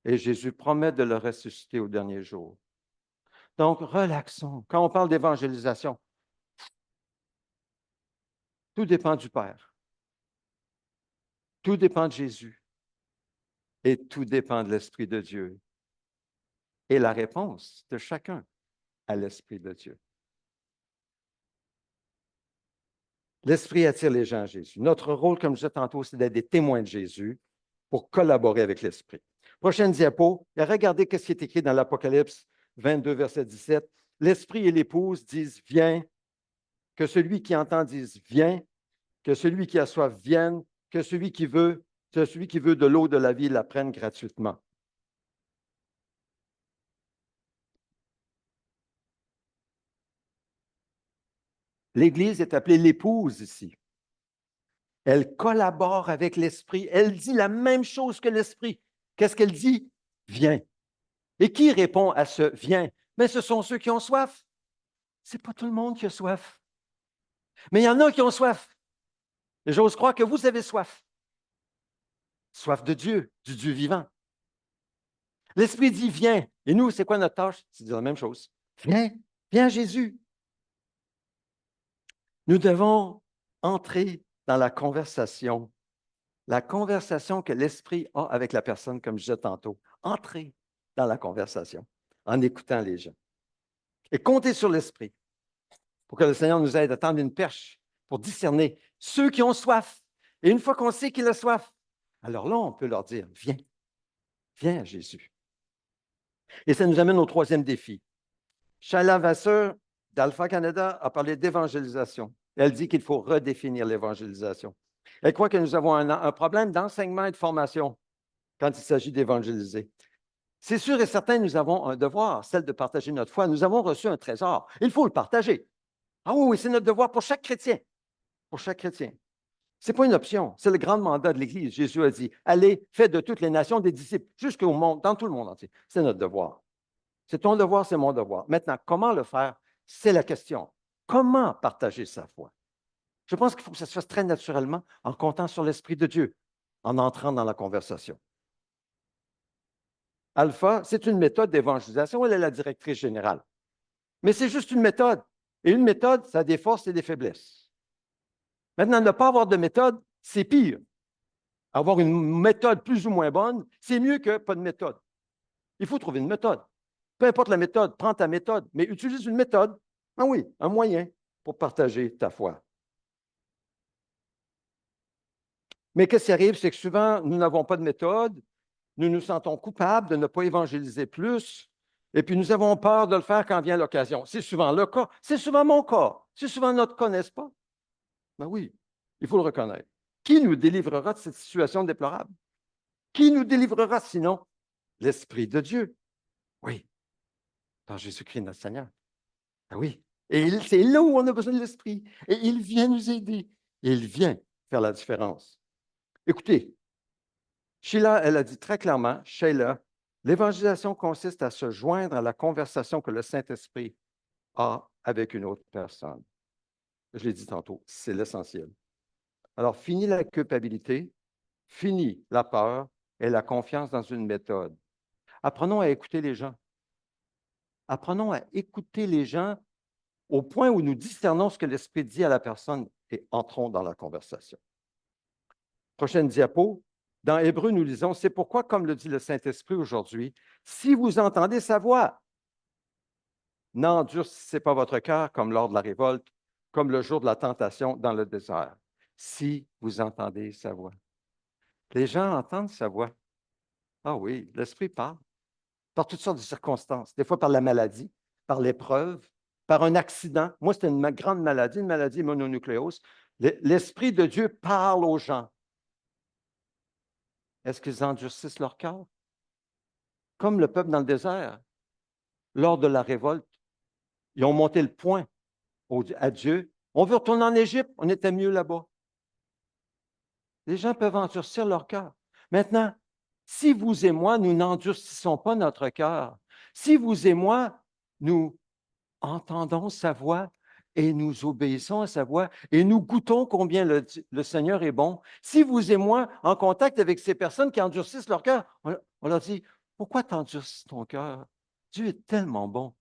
Et Jésus promet de le ressusciter au dernier jour. Donc, relaxons. Quand on parle d'évangélisation, tout dépend du Père. Tout dépend de Jésus. Et tout dépend de l'Esprit de Dieu. Et la réponse de chacun à l'Esprit de Dieu. L'Esprit attire les gens à Jésus. Notre rôle, comme je disais tantôt, c'est d'être des témoins de Jésus pour collaborer avec l'Esprit. Prochaine diapo, regardez ce qui est écrit dans l'Apocalypse 22, verset 17. L'Esprit et l'épouse disent, viens, que celui qui entend dise, viens, que celui qui a soif vienne, que celui qui veut de l'eau de la vie la prenne gratuitement. L'Église est appelée l'épouse ici. Elle collabore avec l'Esprit. Elle dit la même chose que l'Esprit. Qu'est-ce qu'elle dit? Viens. Et qui répond à ce viens? Mais ce sont ceux qui ont soif. Ce n'est pas tout le monde qui a soif. Mais il y en a qui ont soif. Et j'ose croire que vous avez soif. Soif de Dieu, du Dieu vivant. L'Esprit dit viens. Et nous, c'est quoi notre tâche? C'est de dire la même chose. Viens, viens Jésus. Nous devons entrer dans la conversation que l'Esprit a avec la personne, comme je disais tantôt. Entrer dans la conversation en écoutant les gens. Et compter sur l'Esprit pour que le Seigneur nous aide à tendre une perche pour discerner ceux qui ont soif. Et une fois qu'on sait qu'il a soif, alors là, on peut leur dire, viens, viens à Jésus. Et ça nous amène au troisième défi. Shaila Vasseur d'Alpha Canada a parlé d'évangélisation. Elle dit qu'il faut redéfinir l'évangélisation. Elle croit que nous avons un problème d'enseignement et de formation quand il s'agit d'évangéliser. C'est sûr et certain, nous avons un devoir, celle de partager notre foi. Nous avons reçu un trésor. Il faut le partager. Ah oui, c'est notre devoir pour chaque chrétien. Pour chaque chrétien. Ce n'est pas une option, c'est le grand mandat de l'Église. Jésus a dit, allez, faites de toutes les nations des disciples, jusqu'au monde, dans tout le monde entier. C'est notre devoir. C'est ton devoir, c'est mon devoir. Maintenant, comment le faire? C'est la question. Comment partager sa foi? Je pense qu'il faut que ça se fasse très naturellement en comptant sur l'Esprit de Dieu, en entrant dans la conversation. Alpha, c'est une méthode d'évangélisation. Elle est la directrice générale. Mais c'est juste une méthode. Et une méthode, ça a des forces et des faiblesses. Maintenant, ne pas avoir de méthode, c'est pire. Avoir une méthode plus ou moins bonne, c'est mieux que pas de méthode. Il faut trouver une méthode. Peu importe la méthode, prends ta méthode, mais utilise une méthode. Ah oui, un moyen pour partager ta foi. Mais qu'est-ce qui arrive, c'est que souvent, nous n'avons pas de méthode, nous nous sentons coupables de ne pas évangéliser plus, et puis nous avons peur de le faire quand vient l'occasion. C'est souvent le cas, c'est souvent mon cas, c'est souvent notre cas, n'est-ce pas? Ben oui, il faut le reconnaître. Qui nous délivrera de cette situation déplorable? Qui nous délivrera sinon? L'Esprit de Dieu. Oui, par Jésus-Christ notre Seigneur. Ben oui. Et c'est là où on a besoin de l'Esprit. Et il vient nous aider. Et il vient faire la différence. Écoutez, Sheila, elle a dit très clairement, Sheila, l'évangélisation consiste à se joindre à la conversation que le Saint-Esprit a avec une autre personne. Je l'ai dit tantôt, c'est l'essentiel. Alors, fini la culpabilité, fini la peur et la confiance dans une méthode. Apprenons à écouter les gens. Apprenons à écouter les gens au point où nous discernons ce que l'Esprit dit à la personne et entrons dans la conversation. Prochaine diapo. Dans Hébreu, nous lisons, c'est pourquoi, comme le dit le Saint-Esprit aujourd'hui, si vous entendez sa voix, n'endurcissez pas votre cœur comme lors de la révolte, comme le jour de la tentation dans le désert. Si vous entendez sa voix. Les gens entendent sa voix. Ah oui, l'Esprit parle par toutes sortes de circonstances, des fois par la maladie, par l'épreuve, par un accident. Moi, c'était une grande maladie, une maladie mononucléose. L'Esprit de Dieu parle aux gens. Est-ce qu'ils endurcissent leur cœur? Comme le peuple dans le désert, lors de la révolte, ils ont monté le poing à Dieu. On veut retourner en Égypte, on était mieux là-bas. Les gens peuvent endurcir leur cœur. Maintenant, si vous et moi, nous n'endurcissons pas notre cœur, si vous et moi, nous entendons sa voix et nous obéissons à sa voix et nous goûtons combien le Seigneur est bon, si vous et moi, en contact avec ces personnes qui endurcissent leur cœur, on leur dit, pourquoi t'endurcis ton cœur? Dieu est tellement bon.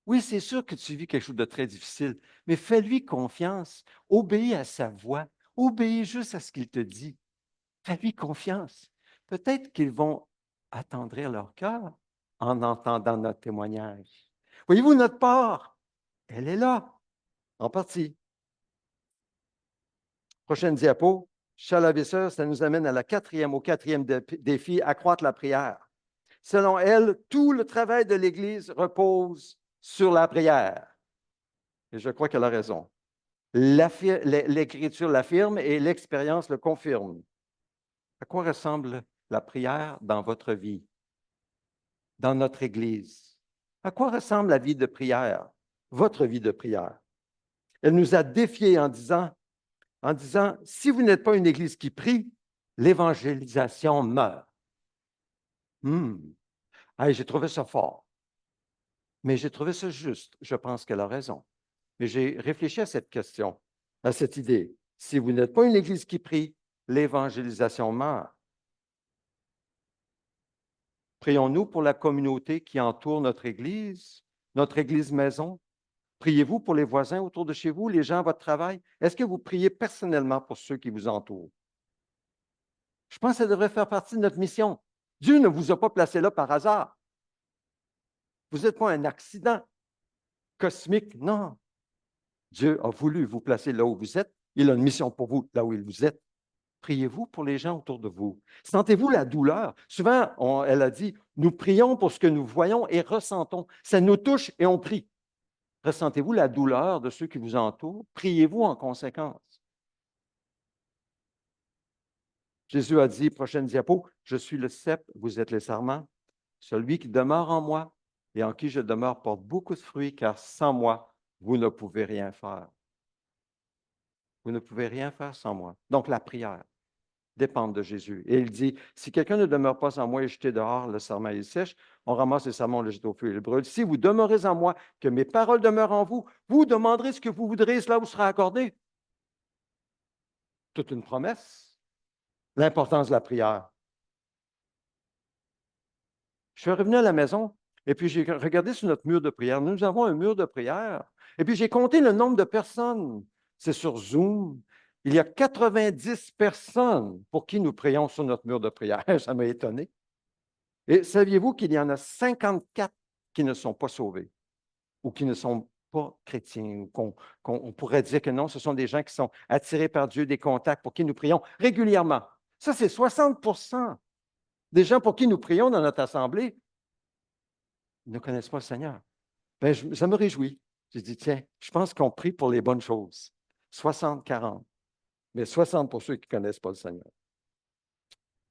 Oui, c'est sûr que tu vis quelque chose de très difficile, mais fais-lui confiance, obéis à sa voix, obéis juste à ce qu'il te dit. Fais-lui confiance. Peut-être qu'ils vont attendrir leur cœur en entendant notre témoignage. Voyez-vous, notre part, elle est là, en partie. Prochaine diapo. Chalavisseur, ça nous amène au quatrième défi, accroître la prière. Selon elle, tout le travail de l'Église repose sur la prière. Et je crois qu'elle a raison. L'Écriture l'affirme et l'expérience le confirme. À quoi ressemble la prière dans votre vie, dans notre Église? À quoi ressemble la vie de prière, votre vie de prière? Elle nous a défiés en disant, en disant, si vous n'êtes pas une Église qui prie, l'évangélisation meurt. Hey, j'ai trouvé ça fort, mais j'ai trouvé ça juste. Je pense qu'elle a raison. Mais j'ai réfléchi à cette question, à cette idée. Si vous n'êtes pas une Église qui prie, l'évangélisation meurt. Prions-nous pour la communauté qui entoure notre Église maison. Priez-vous pour les voisins autour de chez vous, les gens à votre travail? Est-ce que vous priez personnellement pour ceux qui vous entourent? Je pense que ça devrait faire partie de notre mission. Dieu ne vous a pas placé là par hasard. Vous n'êtes pas un accident cosmique, non. Dieu a voulu vous placer là où vous êtes. Il a une mission pour vous là où vous êtes. Priez-vous pour les gens autour de vous. Sentez-vous la douleur? Souvent, elle a dit, nous prions pour ce que nous voyons et ressentons. Ça nous touche et on prie. Ressentez-vous la douleur de ceux qui vous entourent? Priez-vous en conséquence. Jésus a dit, prochaine diapo, je suis le cep, vous êtes les sarments. Celui qui demeure en moi et en qui je demeure porte beaucoup de fruits, car sans moi, vous ne pouvez rien faire. Vous ne pouvez rien faire sans moi. Donc, la prière dépend de Jésus. Et il dit, si quelqu'un ne demeure pas en moi et jeté dehors, le sarment il sèche, on ramasse les sarments, on les jette au feu et le brûle. Si vous demeurez en moi, que mes paroles demeurent en vous, vous demanderez ce que vous voudrez, cela vous sera accordé. Toute une promesse. L'importance de la prière. Je suis revenu à la maison et puis j'ai regardé sur notre mur de prière. Nous avons un mur de prière. Et puis j'ai compté le nombre de personnes. C'est sur Zoom. Il y a 90 personnes pour qui nous prions sur notre mur de prière. Ça m'a étonné. Et saviez-vous qu'il y en a 54 qui ne sont pas sauvés ou qui ne sont pas chrétiens, ou qu'on pourrait dire que non, ce sont des gens qui sont attirés par Dieu, des contacts pour qui nous prions régulièrement. Ça, c'est 60 des gens pour qui nous prions dans notre assemblée ne connaissent pas le Seigneur. Ben, ça me réjouit. J'ai dit, tiens, je pense qu'on prie pour les bonnes choses. 60-40, mais 60 pour ceux qui ne connaissent pas le Seigneur.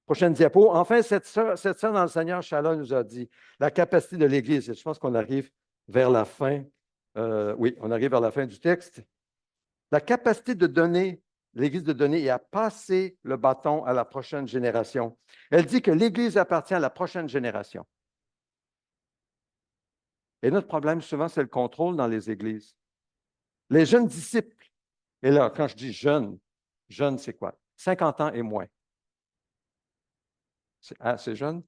Prochaine diapo. Enfin, cette sœur dans le Seigneur, Shala nous a dit la capacité de l'Église. Je pense qu'on arrive vers la fin. Oui, on arrive vers la fin du texte. La capacité de donner, l'Église de donner et à passer le bâton à la prochaine génération. Elle dit que l'Église appartient à la prochaine génération. Et notre problème, souvent, c'est le contrôle dans les églises. Les jeunes disciples, et là, quand je dis jeunes, jeunes, c'est quoi? 50 ans et moins. C'est jeune?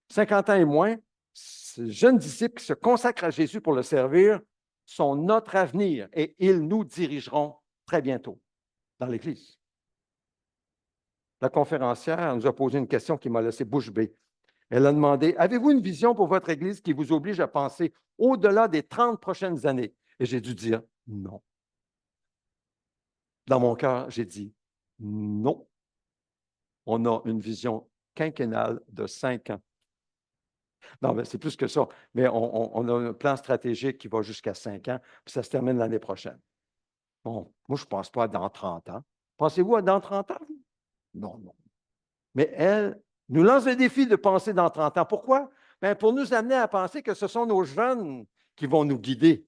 50 ans et moins, ces jeunes disciples qui se consacrent à Jésus pour le servir sont notre avenir et ils nous dirigeront très bientôt dans l'Église. La conférencière nous a posé une question qui m'a laissé bouche bée. Elle a demandé, avez-vous une vision pour votre Église qui vous oblige à penser au-delà des 30 prochaines années? Et j'ai dû dire non. Dans mon cœur, j'ai dit non. On a une vision quinquennale de 5 ans. Non, mais c'est plus que ça. Mais on a un plan stratégique qui va jusqu'à 5 ans, puis ça se termine l'année prochaine. Bon, moi, je ne pense pas à dans 30 ans. Pensez-vous à dans 30 ans? Non, non. Mais elle nous lance le défi de penser dans 30 ans. Pourquoi? Bien, pour nous amener à penser que ce sont nos jeunes qui vont nous guider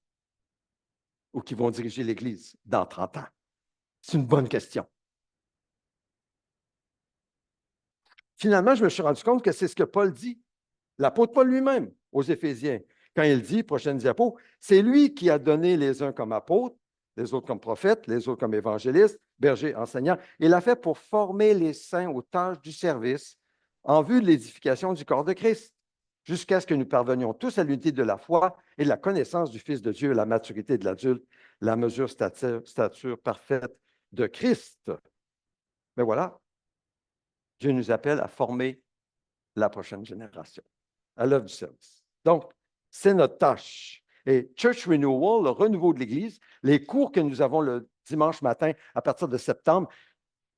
ou qui vont diriger l'Église dans 30 ans. C'est une bonne question. Finalement, je me suis rendu compte que c'est ce que Paul dit, l'apôtre Paul lui-même, aux Éphésiens. Quand il dit, prochaine diapo, c'est lui qui a donné les uns comme apôtres, les autres comme prophètes, les autres comme évangélistes, bergers, enseignants. Il l'a fait pour former les saints aux tâches du service en vue de l'édification du corps de Christ, jusqu'à ce que nous parvenions tous à l'unité de la foi et de la connaissance du Fils de Dieu, la maturité de l'adulte, la mesure stature parfaite de Christ. Mais voilà, Dieu nous appelle à former la prochaine génération à l'œuvre du service. Donc, c'est notre tâche. Et Church Renewal, le renouveau de l'Église, les cours que nous avons le dimanche matin à partir de septembre,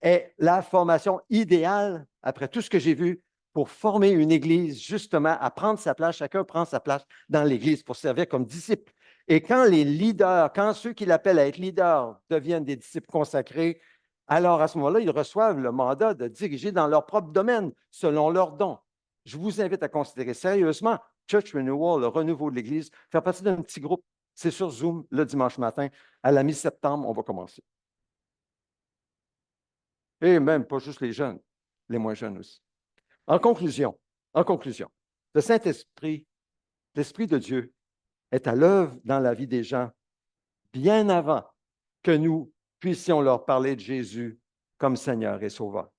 est la formation idéale, après tout ce que j'ai vu, pour former une Église, justement, à prendre sa place. Chacun prend sa place dans l'Église pour servir comme disciple. Et quand les leaders, quand ceux qui l'appellent à être leaders deviennent des disciples consacrés, alors à ce moment-là, ils reçoivent le mandat de diriger dans leur propre domaine, selon leurs dons. Je vous invite à considérer sérieusement Church Renewal, le renouveau de l'Église, faire partie d'un petit groupe. C'est sur Zoom le dimanche matin. À la mi-septembre, on va commencer. Et même pas juste les jeunes, les moins jeunes aussi. En conclusion, le Saint-Esprit, l'Esprit de Dieu, est à l'œuvre dans la vie des gens bien avant que nous puissions leur parler de Jésus comme Seigneur et Sauveur.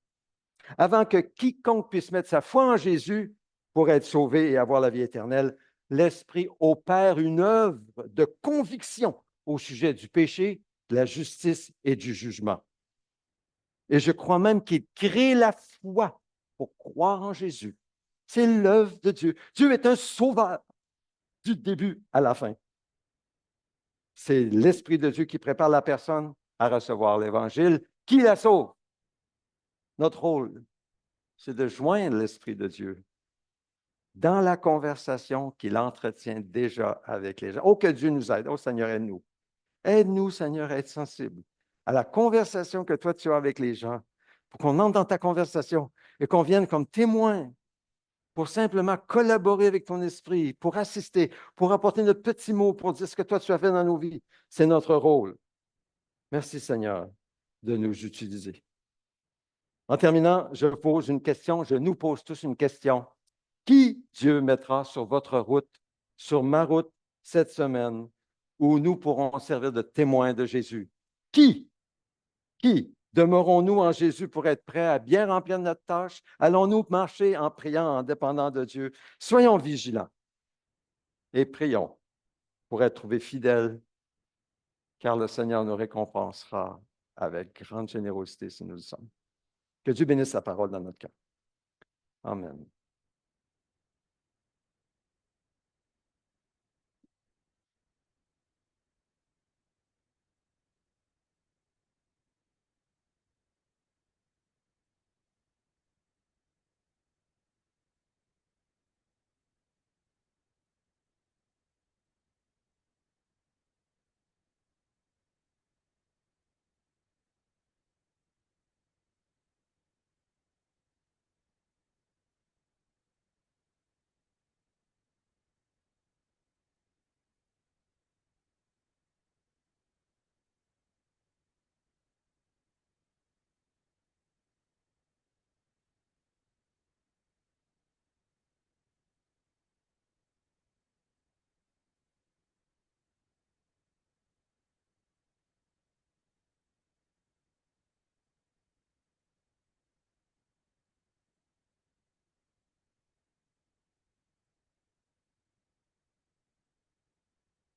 Avant que quiconque puisse mettre sa foi en Jésus pour être sauvé et avoir la vie éternelle, l'Esprit opère une œuvre de conviction au sujet du péché, de la justice et du jugement. Et je crois même qu'il crée la foi pour croire en Jésus. C'est l'œuvre de Dieu. Dieu est un sauveur du début à la fin. C'est l'Esprit de Dieu qui prépare la personne à recevoir l'Évangile, qui la sauve. Notre rôle, c'est de joindre l'Esprit de Dieu dans la conversation qu'il entretient déjà avec les gens. Oh, que Dieu nous aide. Oh, Seigneur, aide-nous. Aide-nous, Seigneur, à être sensibles à la conversation que toi, tu as avec les gens, pour qu'on entre dans ta conversation et qu'on vienne comme témoin pour simplement collaborer avec ton esprit, pour assister, pour apporter notre petit mot, pour dire ce que toi, tu as fait dans nos vies. C'est notre rôle. Merci, Seigneur, de nous utiliser. En terminant, je pose une question, je nous pose tous une question. Qui Dieu mettra sur votre route, sur ma route cette semaine, où nous pourrons servir de témoins de Jésus? Qui? Qui? Demeurons-nous en Jésus pour être prêts à bien remplir notre tâche? Allons-nous marcher en priant, en dépendant de Dieu? Soyons vigilants et prions pour être trouvés fidèles, car le Seigneur nous récompensera avec grande générosité si nous le sommes. Que Dieu bénisse sa parole dans notre cœur. Amen.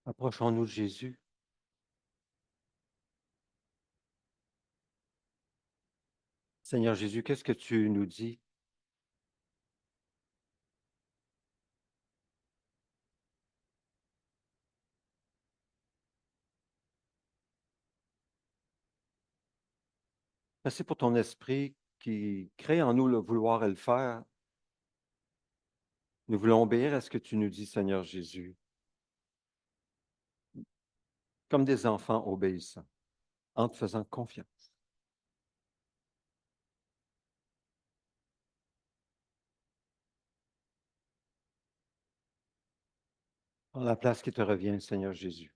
Approchons-nous de Jésus. Seigneur Jésus, qu'est-ce que tu nous dis? Merci pour ton esprit qui crée en nous le vouloir et le faire. Nous voulons obéir à ce que tu nous dis, Seigneur Jésus, comme des enfants obéissants, en te faisant confiance. En la place qui te revient, Seigneur Jésus.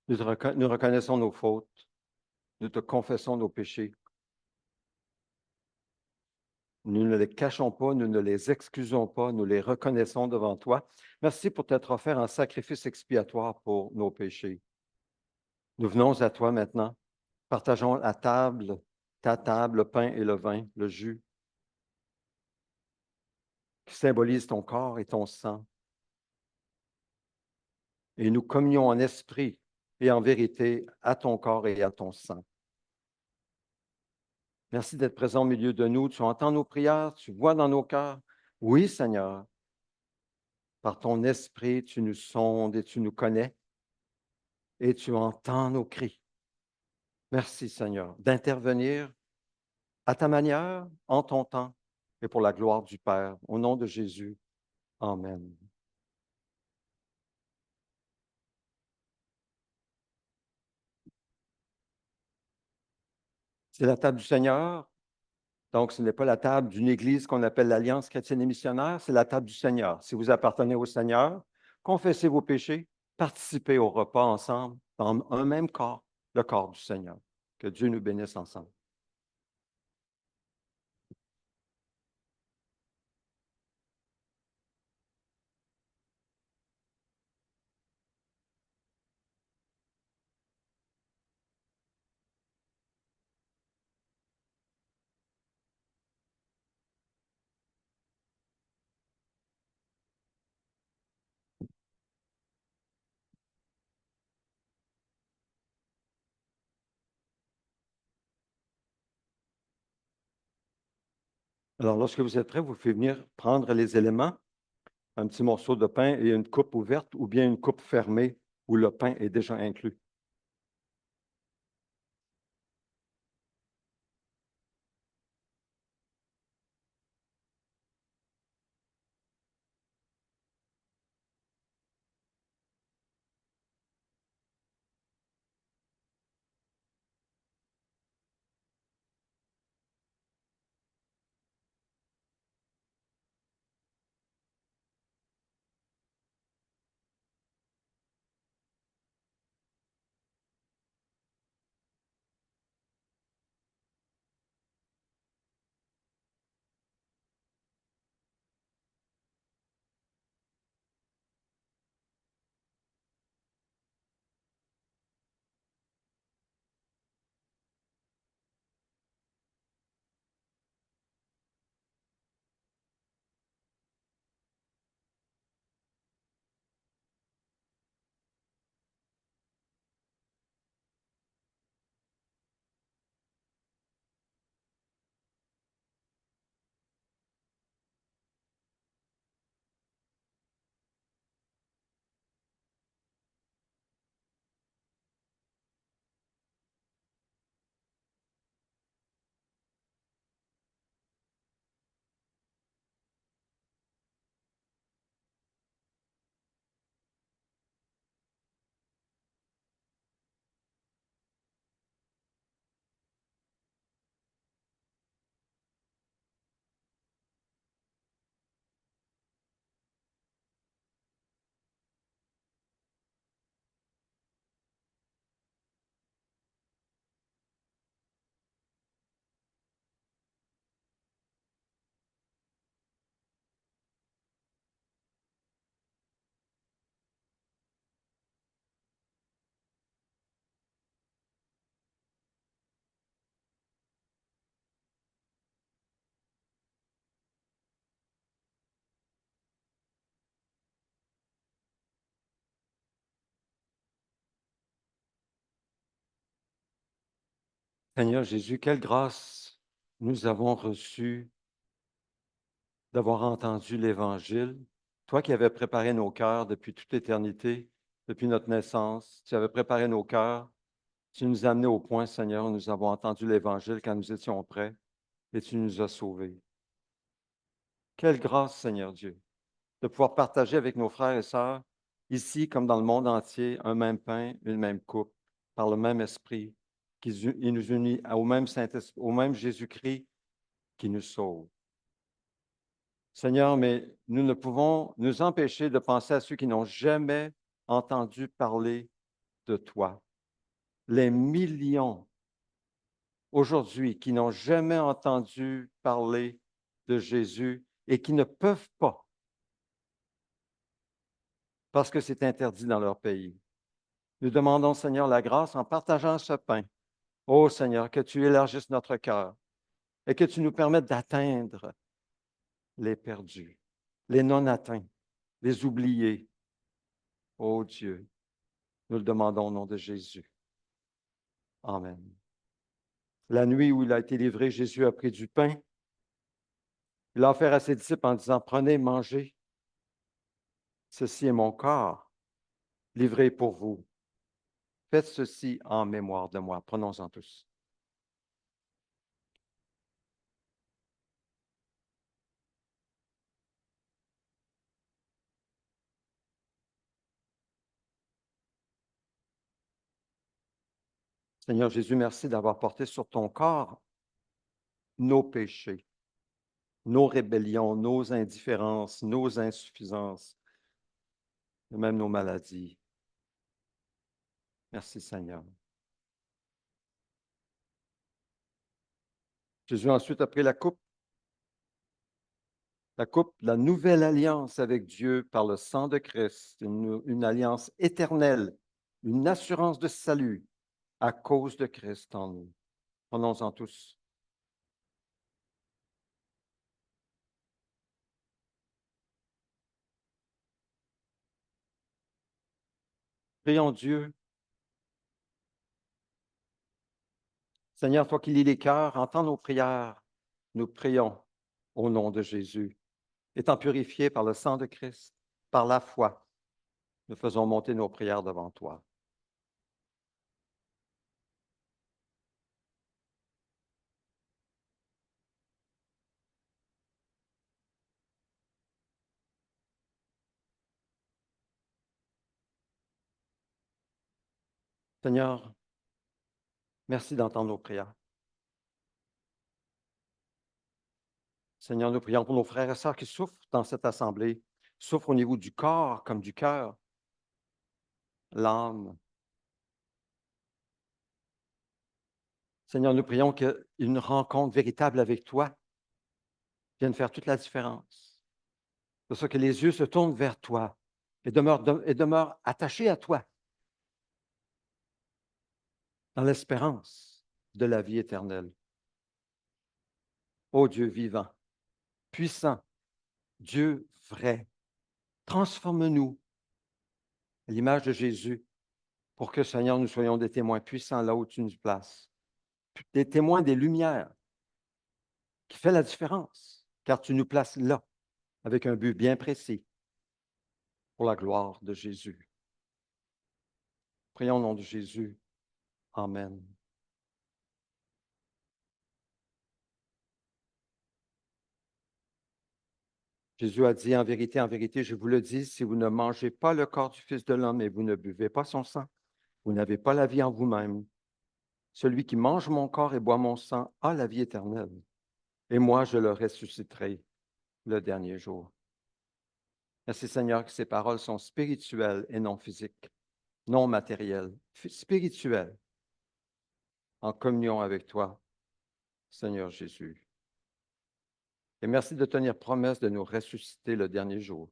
Nous reconnaissons nos fautes, nous te confessons nos péchés. Nous ne les cachons pas, nous ne les excusons pas, nous les reconnaissons devant toi. Merci pour t'être offert en sacrifice expiatoire pour nos péchés. Nous venons à toi maintenant. Partageons la table, ta table, le pain et le vin, le jus, qui symbolise ton corps et ton sang. Et nous communions en esprit et en vérité à ton corps et à ton sang. Merci d'être présent au milieu de nous. Tu entends nos prières, tu vois dans nos cœurs. Oui, Seigneur, par ton esprit, tu nous sondes et tu nous connais et tu entends nos cris. Merci, Seigneur, d'intervenir à ta manière, en ton temps et pour la gloire du Père. Au nom de Jésus, Amen. C'est la table du Seigneur. Donc, ce n'est pas la table d'une église qu'on appelle l'Alliance chrétienne et missionnaire, c'est la table du Seigneur. Si vous appartenez au Seigneur, confessez vos péchés, participez au repas ensemble dans un même corps, le corps du Seigneur. Que Dieu nous bénisse ensemble. Alors, lorsque vous êtes prêts, vous pouvez venir prendre les éléments, un petit morceau de pain et une coupe ouverte ou bien une coupe fermée où le pain est déjà inclus. Seigneur Jésus, quelle grâce nous avons reçue d'avoir entendu l'Évangile. Toi qui avais préparé nos cœurs depuis toute l'éternité, depuis notre naissance, tu avais préparé nos cœurs. Tu nous as amenés au point, Seigneur, où nous avons entendu l'Évangile quand nous étions prêts et tu nous as sauvés. Quelle grâce, Seigneur Dieu, de pouvoir partager avec nos frères et sœurs, ici comme dans le monde entier, un même pain, une même coupe, par le même esprit, qui nous unit au même Saint-Esprit, au même Jésus-Christ qui nous sauve. Seigneur, mais nous ne pouvons nous empêcher de penser à ceux qui n'ont jamais entendu parler de toi. Les millions aujourd'hui qui n'ont jamais entendu parler de Jésus et qui ne peuvent pas parce que c'est interdit dans leur pays. Nous demandons, Seigneur, la grâce en partageant ce pain. Oh Seigneur, que tu élargisses notre cœur et que tu nous permettes d'atteindre les perdus, les non-atteints, les oubliés. Oh Dieu, nous le demandons au nom de Jésus. Amen. La nuit où il a été livré, Jésus a pris du pain. Il l'a offert à ses disciples en disant, prenez, mangez. Ceci est mon corps, livré pour vous. Faites ceci en mémoire de moi. Prenons-en tous. Seigneur Jésus, merci d'avoir porté sur ton corps nos péchés, nos rébellions, nos indifférences, nos insuffisances, et même nos maladies. Merci Seigneur. Jésus ensuite a pris la coupe, la nouvelle alliance avec Dieu par le sang de Christ, une alliance éternelle, une assurance de salut à cause de Christ en nous. Prenons-en tous. Prions Dieu. Seigneur, toi qui lis les cœurs, entends nos prières. Nous prions au nom de Jésus. Étant purifiés par le sang de Christ, par la foi, nous faisons monter nos prières devant toi. Seigneur, merci d'entendre nos prières. Seigneur, nous prions pour nos frères et sœurs qui souffrent dans cette assemblée, souffrent au niveau du corps comme du cœur, l'âme. Seigneur, nous prions qu'une rencontre véritable avec toi vienne faire toute la différence. De ça que les yeux se tournent vers toi et demeurent attachés à toi dans l'espérance de la vie éternelle. Ô Dieu vivant, puissant, Dieu vrai, transforme-nous à l'image de Jésus pour que, Seigneur, nous soyons des témoins puissants là où tu nous places, des témoins des lumières qui fait la différence, car tu nous places là avec un but bien précis pour la gloire de Jésus. Prions au nom de Jésus. Amen. Jésus a dit, en vérité, je vous le dis, si vous ne mangez pas le corps du Fils de l'homme et vous ne buvez pas son sang, vous n'avez pas la vie en vous-même. Celui qui mange mon corps et boit mon sang a la vie éternelle, et moi, je le ressusciterai le dernier jour. Merci Seigneur que ces paroles sont spirituelles et non physiques, non matérielles, spirituelles, en communion avec toi, Seigneur Jésus. Et merci de tenir promesse de nous ressusciter le dernier jour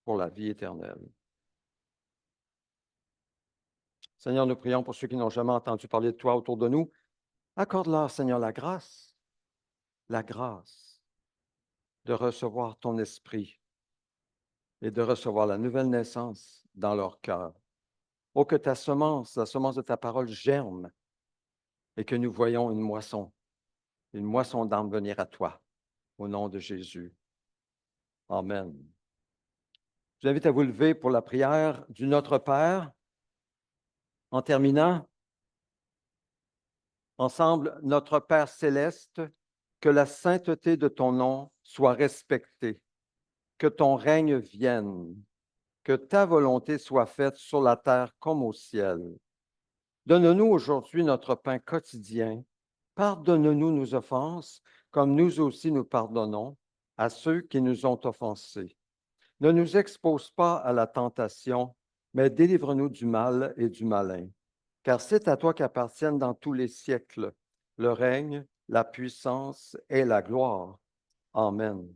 pour la vie éternelle. Seigneur, nous prions pour ceux qui n'ont jamais entendu parler de toi autour de nous. Accorde-leur, Seigneur, la grâce de recevoir ton esprit et de recevoir la nouvelle naissance dans leur cœur. Oh, que ta semence, la semence de ta parole germe et que nous voyons une moisson d'âme venir à toi, au nom de Jésus. Amen. Je vous invite à vous lever pour la prière du Notre Père. En terminant, ensemble, Notre Père céleste, que la sainteté de ton nom soit respectée, que ton règne vienne, que ta volonté soit faite sur la terre comme au ciel. Donne-nous aujourd'hui notre pain quotidien. Pardonne-nous nos offenses, comme nous aussi nous pardonnons à ceux qui nous ont offensés. Ne nous expose pas à la tentation, mais délivre-nous du mal et du malin. Car c'est à toi qu'appartiennent dans tous les siècles le règne, la puissance et la gloire. Amen.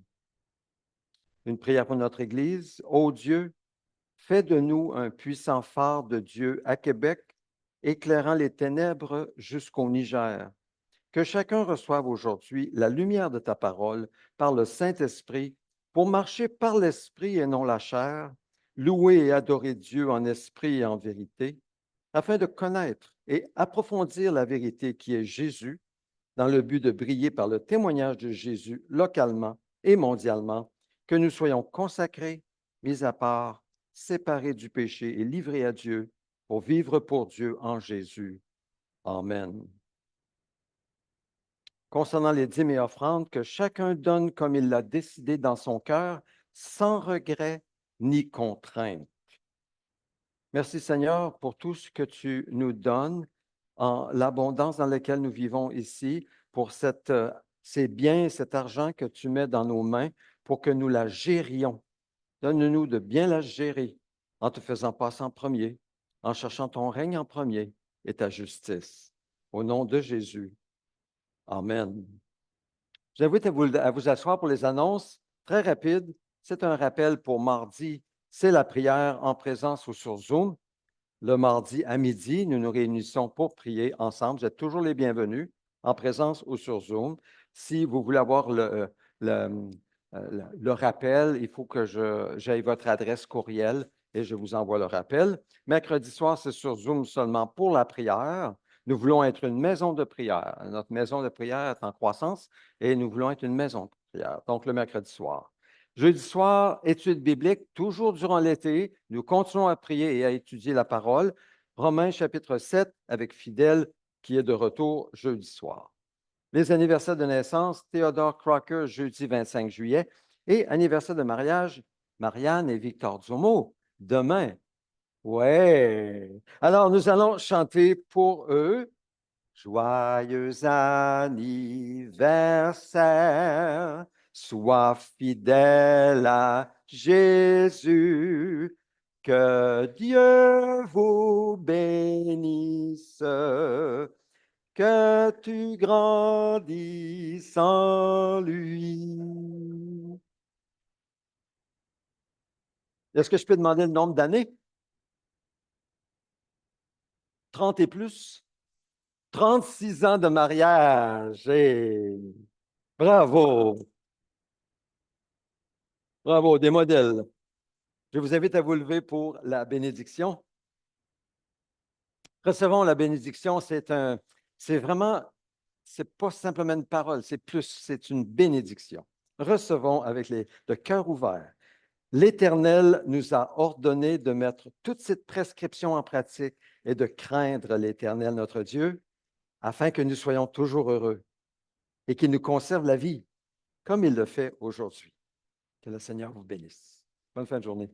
Une prière pour notre Église. Ô Dieu, fais de nous un puissant phare de Dieu à Québec, éclairant les ténèbres jusqu'au Niger. Que chacun reçoive aujourd'hui la lumière de ta parole par le Saint-Esprit pour marcher par l'Esprit et non la chair, louer et adorer Dieu en esprit et en vérité, afin de connaître et approfondir la vérité qui est Jésus, dans le but de briller par le témoignage de Jésus localement et mondialement, que nous soyons consacrés, mis à part, séparés du péché et livrés à Dieu pour vivre pour Dieu en Jésus. Amen. Concernant les dîmes et offrandes, que chacun donne comme il l'a décidé dans son cœur, sans regret ni contrainte. Merci Seigneur pour tout ce que tu nous donnes, en l'abondance dans laquelle nous vivons ici, pour ces biens, cet argent que tu mets dans nos mains pour que nous la gérions. Donne-nous de bien la gérer en te faisant passer en premier, en cherchant ton règne en premier et ta justice. Au nom de Jésus. Amen. J'invite à vous asseoir pour les annonces très rapides. C'est un rappel pour mardi. C'est la prière en présence ou sur Zoom. Le mardi à midi, nous nous réunissons pour prier ensemble. Vous êtes toujours les bienvenus, en présence ou sur Zoom. Si vous voulez avoir le rappel, il faut que j'aille votre adresse courriel et je vous envoie le rappel. Mercredi soir, c'est sur Zoom seulement pour la prière. Nous voulons être une maison de prière. Notre maison de prière est en croissance et nous voulons être une maison de prière. Donc, le mercredi soir. Jeudi soir, études bibliques, toujours durant l'été. Nous continuons à prier et à étudier la parole. Romains chapitre 7 avec Fidèle qui est de retour jeudi soir. Les anniversaires de naissance, Théodore Crocker, jeudi 25 juillet, et anniversaire de mariage, Marianne et Victor Dumeau, demain. Ouais. Alors, nous allons chanter pour eux. Joyeux anniversaire, sois fidèle à Jésus, que Dieu vous bénisse, que tu grandisses en lui. Est-ce que je peux demander le nombre d'années? 30 et plus? 36 ans de mariage. Bravo, bravo, des modèles. Je vous invite à vous lever pour la bénédiction. Recevons la bénédiction, c'est vraiment, c'est pas simplement une parole, c'est plus, c'est une bénédiction. Recevons avec le cœur ouvert. L'Éternel nous a ordonné de mettre toute cette prescription en pratique et de craindre l'Éternel, notre Dieu, afin que nous soyons toujours heureux et qu'il nous conserve la vie, comme il le fait aujourd'hui. Que le Seigneur vous bénisse. Bonne fin de journée.